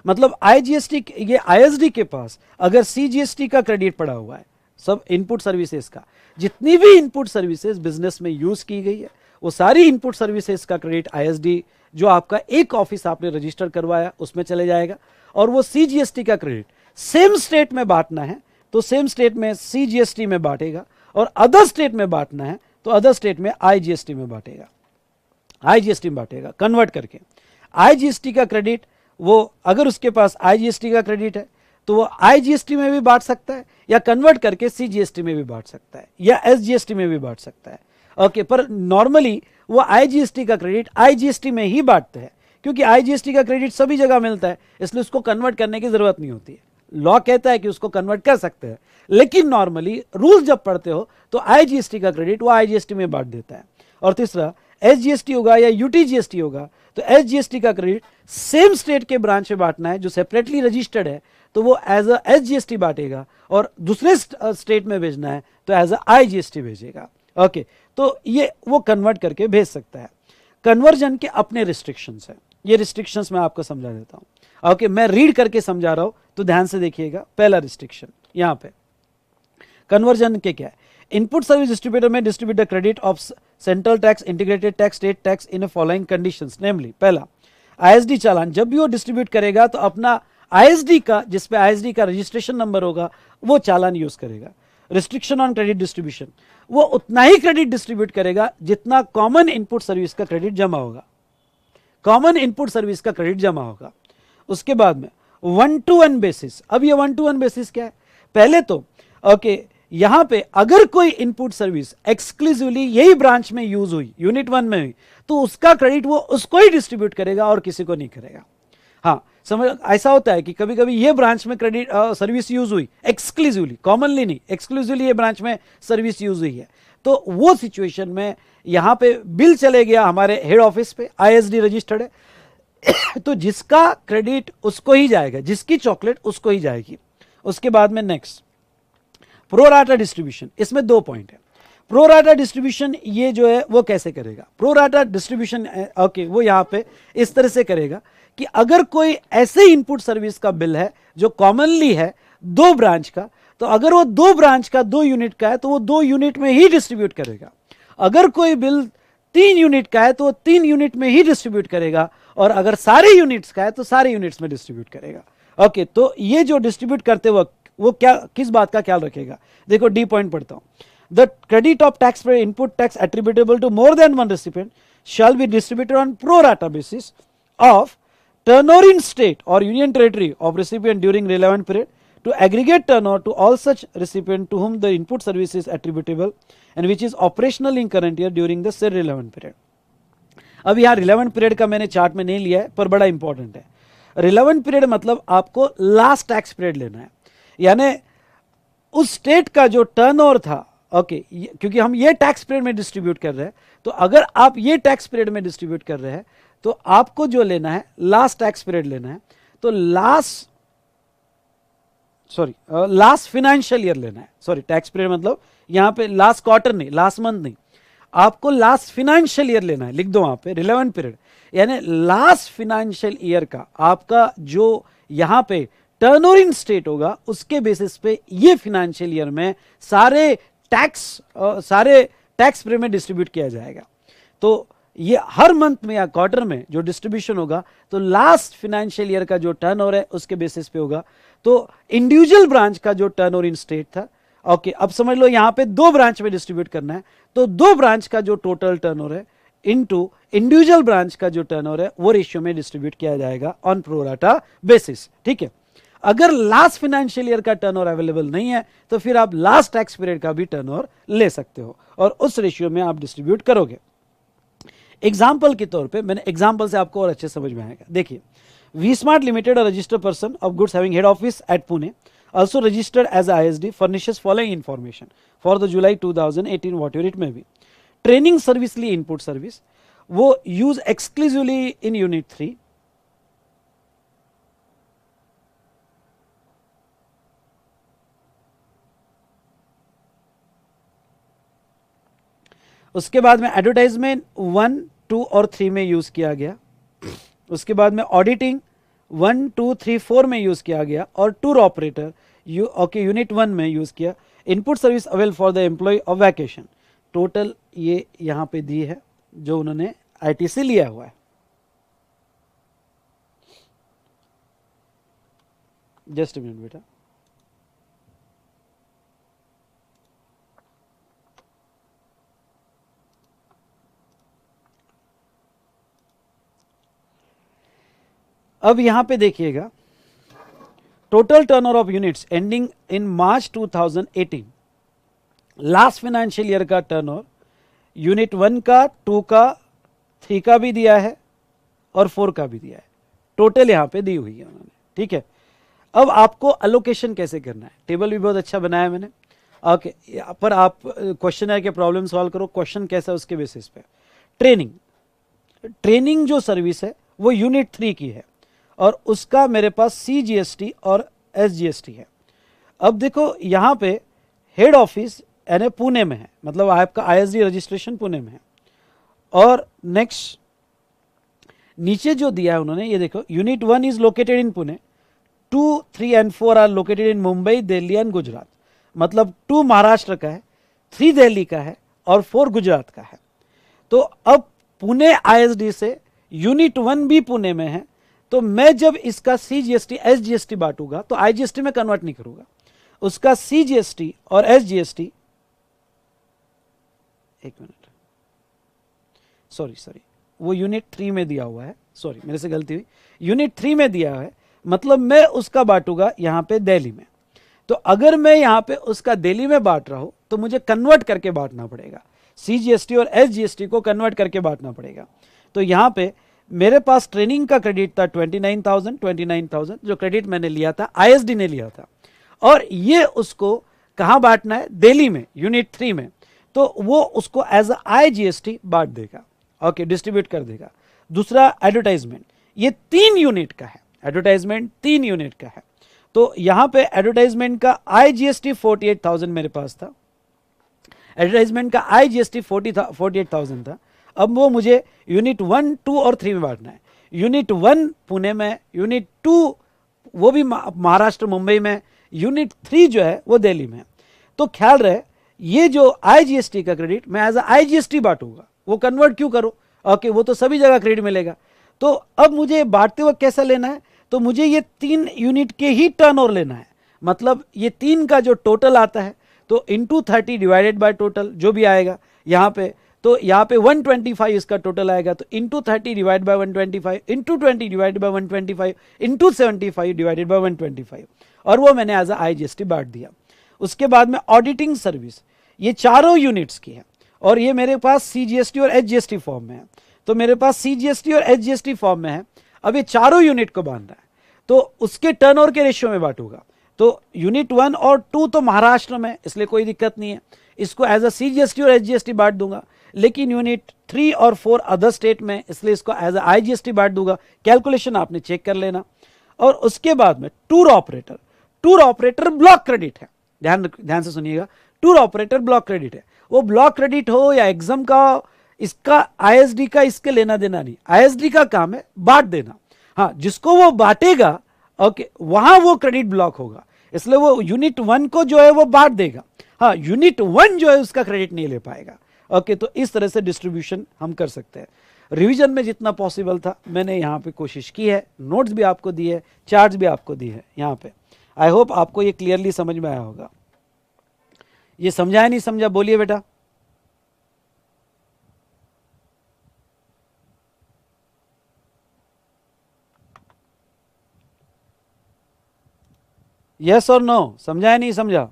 मतलब आईजीएसटी ये आईएसडी के पास अगर सीजीएसटी का क्रेडिट पड़ा हुआ है, सब इनपुट सर्विसेज का, जितनी भी इनपुट सर्विसेज बिजनेस में यूज की गई है वो सारी इनपुट सर्विसेज का क्रेडिट आईएसडी जो आपका एक ऑफिस आपने रजिस्टर करवाया उसमें चले जाएगा, और वो सीजीएसटी का क्रेडिट सेम स्टेट में बांटना है तो सेम स्टेट में सीजीएसटी में बांटेगा, और अदर स्टेट में बांटना है तो अदर स्टेट में आईजीएसटी में बांटेगा, आईजीएसटी में बांटेगा कन्वर्ट करके। आईजीएसटी का क्रेडिट वो अगर उसके पास आईजीएसटी का क्रेडिट है तो वो आईजीएसटी में भी बांट सकता है या कन्वर्ट करके सीजीएसटी में भी बांट सकता है या एसजीएसटी में भी बांट सकता है ओके पर नॉर्मली वो आईजीएसटी का क्रेडिट आईजीएसटी में ही बांटते हैं, क्योंकि आईजीएसटी का क्रेडिट सभी जगह मिलता है, इसलिए उसको कन्वर्ट करने की जरूरत नहीं होती है। लॉ कहता है कि उसको कन्वर्ट कर सकते हैं, लेकिन नॉर्मली रूल जब पढ़ते हो तो आईजीएसटी का क्रेडिट वो आईजीएसटी में बांट देता है। और तीसरा एसजीएसटी होगा या यूटीजीएसटी होगा तो एसजीएसटी का क्रेडिट सेम स्टेट के ब्रांच में बांटना है जो सेपरेटली रजिस्टर्ड है तो वो एज अ एसजीएसटी बांटेगा, और दूसरे स्टेट में भेजना है तो एज अ आईजीएसटी भेजेगा ओके तो ये वो कन्वर्ट करके भेज सकता है। कन्वर्जन के अपने रिस्ट्रिक्शंस है, ये रिस्ट्रिक्शंस मैं आपको समझा देता हूं ओके मैं रीड करके समझा रहा हूं तो ध्यान से देखिएगा। पहला रिस्ट्रिक्शन यहां पे कन्वर्जन के क्या है, इनपुट सर्विस डिस्ट्रीब्यूटर में distribute the credit of central tax, integrated tax, state tax in following conditions, namely पहला आईएसडी चालान जब भी वो डिस्ट्रीब्यूट करेगा तो अपना आईएसडी का जिसपे आईएसडी का रजिस्ट्रेशन नंबर होगा वो चालान यूज करेगा। रिस्ट्रिक्शन ऑन क्रेडिट डिस्ट्रीब्यूशन, वो उतना ही क्रेडिट डिस्ट्रीब्यूट करेगा जितना कॉमन इनपुट सर्विस का क्रेडिट जमा होगा, कॉमन इनपुट सर्विस का क्रेडिट जमा होगा। उसके बाद में 1-to-1 बेसिस, अब ये 1-to-1 बेसिस क्या है, पहले तो ओके यहां पे अगर कोई इनपुट सर्विस एक्सक्लूसिवली यही ब्रांच में यूज हुई, यूनिट 1 में हुई, तो उसका क्रेडिट वो उसको ही डिस्ट्रीब्यूट करेगा और किसी को नहीं करेगा। हाँ समझ, ऐसा होता है कि कभी कभी ये ब्रांच में क्रेडिट सर्विस यूज हुई एक्सक्लूसिवली, कॉमनली नहीं, एक्सक्लूसिवली ये ब्रांच में सर्विस यूज हुई है, तो वो सिचुएशन में यहां पे बिल चले गया हमारे हेड ऑफिस पे, आईएसडी रजिस्टर्ड है तो जिसका क्रेडिट उसको ही जाएगा, जिसकी चॉकलेट उसको ही जाएगी। उसके बाद में नेक्स्ट प्रोराटा डिस्ट्रीब्यूशन, इसमें 2 पॉइंट है। प्रोराटा डिस्ट्रीब्यूशन ये जो है वो कैसे करेगा, प्रोराटा डिस्ट्रीब्यूशन ओके वो यहां पे इस तरह से करेगा कि अगर कोई ऐसे इनपुट सर्विस का बिल है जो कॉमनली है 2 ब्रांच का, तो अगर वो 2 ब्रांच का 2 यूनिट का है तो वो 2 यूनिट में ही डिस्ट्रीब्यूट करेगा। अगर कोई बिल 3 यूनिट का है तो वो 3 यूनिट में ही डिस्ट्रीब्यूट करेगा, और अगर सारे यूनिट्स का है तो सारे यूनिट्स में डिस्ट्रीब्यूट करेगा ओके तो ये जो डिस्ट्रीब्यूट करते वक्त वो क्या किस बात का ख्याल रखेगा, देखो डी पॉइंट पढ़ता हूं, the credit of tax payer input tax attributable to more than one recipient shall be distributed on pro rata basis of turnover in state or union territory of recipient during relevant period to aggregate turnover to all such recipient to whom the input service is attributable and which is operational in current year during the said relevant period। अब यहाँ relevant period का मैंने chart में नहीं लिया है पर बड़ा इंपॉर्टेंट है। relevant period मतलब आपको लास्ट टैक्स पीरियड लेना है, यानी उस स्टेट का जो टर्नओवर था ओके क्योंकि हम ये टैक्स पीरियड में डिस्ट्रीब्यूट कर रहे हैं, तो अगर आप ये टैक्स पीरियड में डिस्ट्रीब्यूट कर रहे हैं तो आपको जो लेना है लास्ट टैक्स पीरियड लेना है, तो लास्ट फाइनेंशियल ईयर लेना है। सॉरी टैक्स पीरियड मतलब यहां पे लास्ट क्वार्टर नहीं, लास्ट मंथ नहीं, आपको लास्ट फाइनेंशियल ईयर लेना है, लिख दो वहां पे रिलेवेंट पीरियड, यानी लास्ट फाइनेंशियल ईयर का आपका जो यहां पे टर्नओवर इन स्टेट होगा उसके बेसिस पे ये फाइनेंशियल ईयर में सारे टैक्स पीरियड में डिस्ट्रीब्यूट किया जाएगा। तो ये हर मंथ में या क्वार्टर में जो डिस्ट्रीब्यूशन होगा तो लास्ट फाइनेंशियल ईयर का जो टर्नओवर है उसके बेसिस पे होगा। तो इंडिविजुअल ब्रांच का जो टर्नओवर इन स्टेट था ओके अब समझ लो यहां पे 2 ब्रांच में डिस्ट्रीब्यूट करना है, तो 2 ब्रांच का जो टोटल टर्नओवर है इनटू इंडिविजुअल ब्रांच का जो टर्नओवर है वो रेशियो में डिस्ट्रीब्यूट किया जाएगा ऑन प्रोराटा बेसिस। ठीक है, अगर लास्ट फाइनेंशियल ईयर का टर्नओवर अवेलेबल नहीं है तो फिर आप लास्ट टैक्स पीरियड का भी टर्नओवर ले सकते हो और उस रेशियो में आप डिस्ट्रीब्यूट करोगे। एग्जाम्पल के तौर पे, मैंने एग्जाम्पल से आपको और अच्छे समझ में आएगा। देखिए, V Smart Limited, a registered person of goods having head office at Pune, also registered as ISD, furnishes following information for the July 2018 whatever it may be. Training service ली इनपुट सर्विस, वो यूज एक्सक्लूसिवली इन यूनिट 3। उसके बाद में advertisement 1, 2 और 3 में use किया गया। उसके बाद में ऑडिटिंग 1, 2, 3, 4 में यूज किया गया और टूर ऑपरेटर यूनिट 1 में यूज किया। Input service avail for the employ of vacation, total ये यहां पे दी है जो उन्होंने आईटीसी लिया हुआ है। जस्ट मिनट बेटा, अब यहां पे देखिएगा, total turnover of units ending in March 2018, last financial year का टर्नओवर यूनिट 1 का, 2 का, 3 का भी दिया है और 4 का भी दिया है। टोटल यहां पे दी हुई है उन्होंने, ठीक है। अब आपको अलोकेशन कैसे करना है, टेबल भी बहुत अच्छा बनाया मैंने। ओके, पर आप क्वेश्चन है कि प्रॉब्लम सॉल्व करो, क्वेश्चन कैसा है उसके बेसिस पे। ट्रेनिंग, ट्रेनिंग जो सर्विस है वो यूनिट 3 की है और उसका मेरे पास CGST और SGST है। अब देखो यहां पे हेड ऑफिस यानी पुणे में है, मतलब आपका ISD रजिस्ट्रेशन पुणे में है। और नेक्स्ट नीचे जो दिया है उन्होंने, ये देखो, unit 1 is located in Pune, 2, 3 and 4 are located in Mumbai, Delhi and Gujarat. मतलब 2 महाराष्ट्र का है, 3 दिल्ली का है और 4 गुजरात का है। तो अब पुणे ISD से यूनिट 1 भी पुणे में है, तो मैं जब इसका CGST SGST बांटूंगा तो IGST में कन्वर्ट नहीं करूंगा, उसका CGST और SGST, एक मिनट, सॉरी वो यूनिट 3 में दिया हुआ है, सॉरी मेरे से गलती हुई, यूनिट 3 में दिया है, मतलब मैं उसका बांटूंगा यहां पे दिल्ली में। तो अगर मैं यहां पे उसका दिल्ली में बांट रहा हूं तो मुझे कन्वर्ट करके बांटना पड़ेगा, CGST और SGST को कन्वर्ट करके बांटना पड़ेगा। तो यहां पे मेरे पास ट्रेनिंग का क्रेडिट था 29,000 जो क्रेडिट मैंने लिया था, ISD ने लिया था, और ये उसको कहां बांटना है, दिल्ली में यूनिट 3 में। तो वो उसको एज IGST बांट देगा, ओके, डिस्ट्रीब्यूट कर देगा। दूसरा एडवर्टाइजमेंट, ये 3 यूनिट का है, एडवर्टाइजमेंट 3 यूनिट का है। तो यहां पे एडवर्टाइजमेंट का IGST 48,000 मेरे पास था, एडवर्टाइजमेंट का IGST 48,000 था। अब वो मुझे यूनिट 1, 2 और 3 में बांटना है। यूनिट 1 पुणे में, यूनिट 2 वो भी महाराष्ट्र मुंबई में, यूनिट 3 जो है वो दिल्ली में। तो ख्याल रहे, ये जो IGST का क्रेडिट मैं एज IGST बांटूंगा, वो कन्वर्ट क्यों करो, ओके, वो तो सभी जगह क्रेडिट मिलेगा। तो अब मुझे बांटते वक्त कैसा लेना है, तो मुझे ये 3 यूनिट के ही टर्नओवर लेना है, मतलब ये 3 का जो टोटल आता है तो इंटू 30 डिवाइडेड बाय टोटल जो भी आएगा यहाँ पे, तो यहाँ पे 125 इसका टोटल आएगा, तो into 30 divide by 125 into 20 divide by 125 into 75 divided by 125, और वो मैंने एज IGST बांट दिया। उसके बाद में ऑडिटिंग सर्विस, ये चारों यूनिट्स की है और ये मेरे पास CGST और SGST फॉर्म में है। तो मेरे पास CGST और SGST फॉर्म में है। अब ये चारों यूनिट को बांधना है तो उसके टर्नओवर के रेशियो में बांटूंगा। तो यूनिट 1 और 2 तो महाराष्ट्र में, इसलिए कोई दिक्कत नहीं है, इसको एज अ CGST और SGST बांट दूंगा। लेकिन यूनिट 3 और 4 अदर स्टेट में, इसलिए इसको एज अ IGST बांट दूंगा। कैलकुलेशन आपने चेक कर लेना। और उसके बाद में tour operator, tour operator block credit है, ध्यान से सुनिएगा, टूर ऑपरेटर ब्लॉक क्रेडिट है। वो ब्लॉक क्रेडिट हो या एग्जाम का हो, इसका ISD का इसके लेना देना नहीं, ISD का काम है बांट देना। हाँ, जिसको वो बांटेगा, ओके, वहां वो क्रेडिट ब्लॉक होगा, इसलिए वो यूनिट 1 को जो है वो बांट देगा। हाँ, यूनिट 1 जो है उसका क्रेडिट नहीं ले पाएगा। ओके, तो इस तरह से डिस्ट्रीब्यूशन हम कर सकते हैं। रिवीजन में जितना पॉसिबल था मैंने यहाँ पे कोशिश की है, नोट्स भी आपको दिए, चार्ट्स भी आपको दिए हैं यहाँ पे। आई होप आपको ये क्लियरली समझ में आया होगा। ये समझा है नहीं समझा, बोलिए बेटा। यस और नो, समझा या नहीं समझा?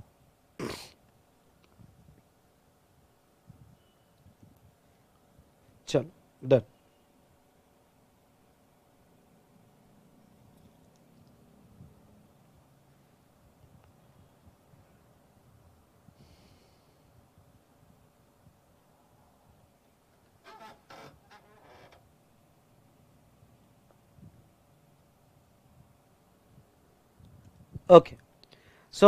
चलो डन। ओके, सो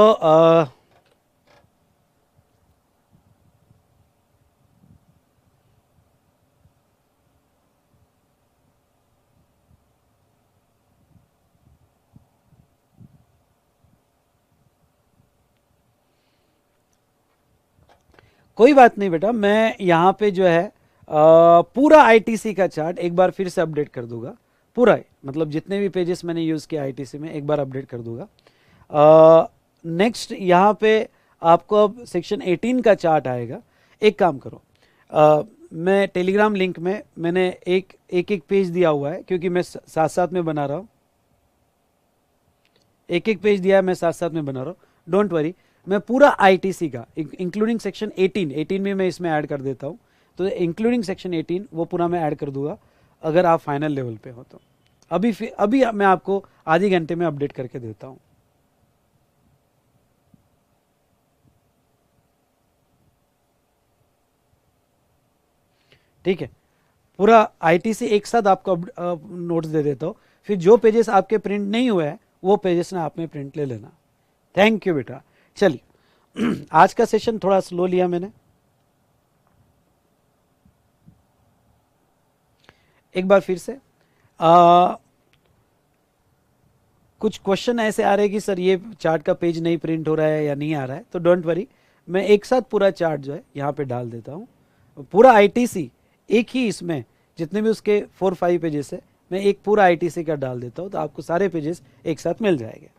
कोई बात नहीं बेटा, मैं यहाँ पे जो है पूरा आईटीसी का चार्ट एक बार फिर से अपडेट कर दूंगा। पूरा मतलब जितने भी पेजेस मैंने यूज़ किया आईटीसी में एक बार अपडेट कर दूंगा। नेक्स्ट यहाँ पे आपको अब सेक्शन 18 का चार्ट आएगा। एक काम करो, मैं टेलीग्राम लिंक में मैंने एक एक पेज दिया हुआ है, क्योंकि मैं साथ साथ में बना रहा हूँ। एक एक पेज दिया है, मैं साथ साथ में बना रहा हूँ, डोंट वरी। मैं पूरा आईटीसी का इंक्लूडिंग सेक्शन 18 भी मैं इसमें ऐड कर देता हूँ, तो इंक्लूडिंग सेक्शन 18 वो पूरा मैं ऐड कर दूंगा अगर आप फाइनल लेवल पे हो तो। अभी मैं आपको आधे घंटे में अपडेट करके देता हूँ। ठीक है, पूरा आईटीसी एक साथ आपको नोट्स दे देता हूँ, फिर जो पेजेस आपके प्रिंट नहीं हुए हैं वो पेजेस ना आपने प्रिंट ले लेना। थैंक यू बेटा। चलिए आज का सेशन थोड़ा स्लो लिया मैंने। एक बार फिर से कुछ क्वेश्चन ऐसे आ रहे हैं कि सर ये चार्ट का पेज नहीं प्रिंट हो रहा है या नहीं आ रहा है, तो डोंट वरी, मैं एक साथ पूरा चार्ट जो है यहाँ पे डाल देता हूँ। पूरा आईटीसी एक ही इसमें जितने भी उसके 4-5 पेजेस है, मैं एक पूरा आईटीसी का डाल देता हूँ, तो आपको सारे पेजेस एक साथ मिल जाएंगे।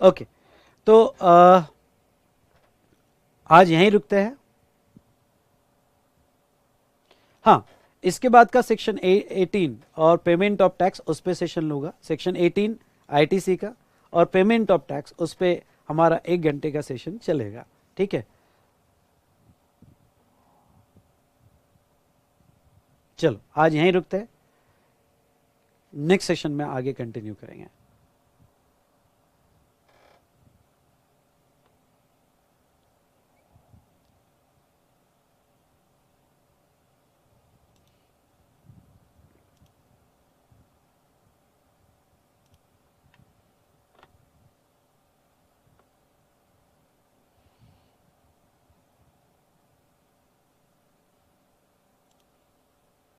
ओके, तो आज यहीं रुकते हैं। हाँ, इसके बाद का सेक्शन 18 और पेमेंट ऑफ टैक्स, उस पर सेशन लूंगा। सेक्शन 18 आईटीसी का और पेमेंट ऑफ टैक्स, उस पर हमारा 1 घंटे का सेशन चलेगा। ठीक है, चलो आज यहीं रुकते हैं, नेक्स्ट सेशन में आगे कंटिन्यू करेंगे।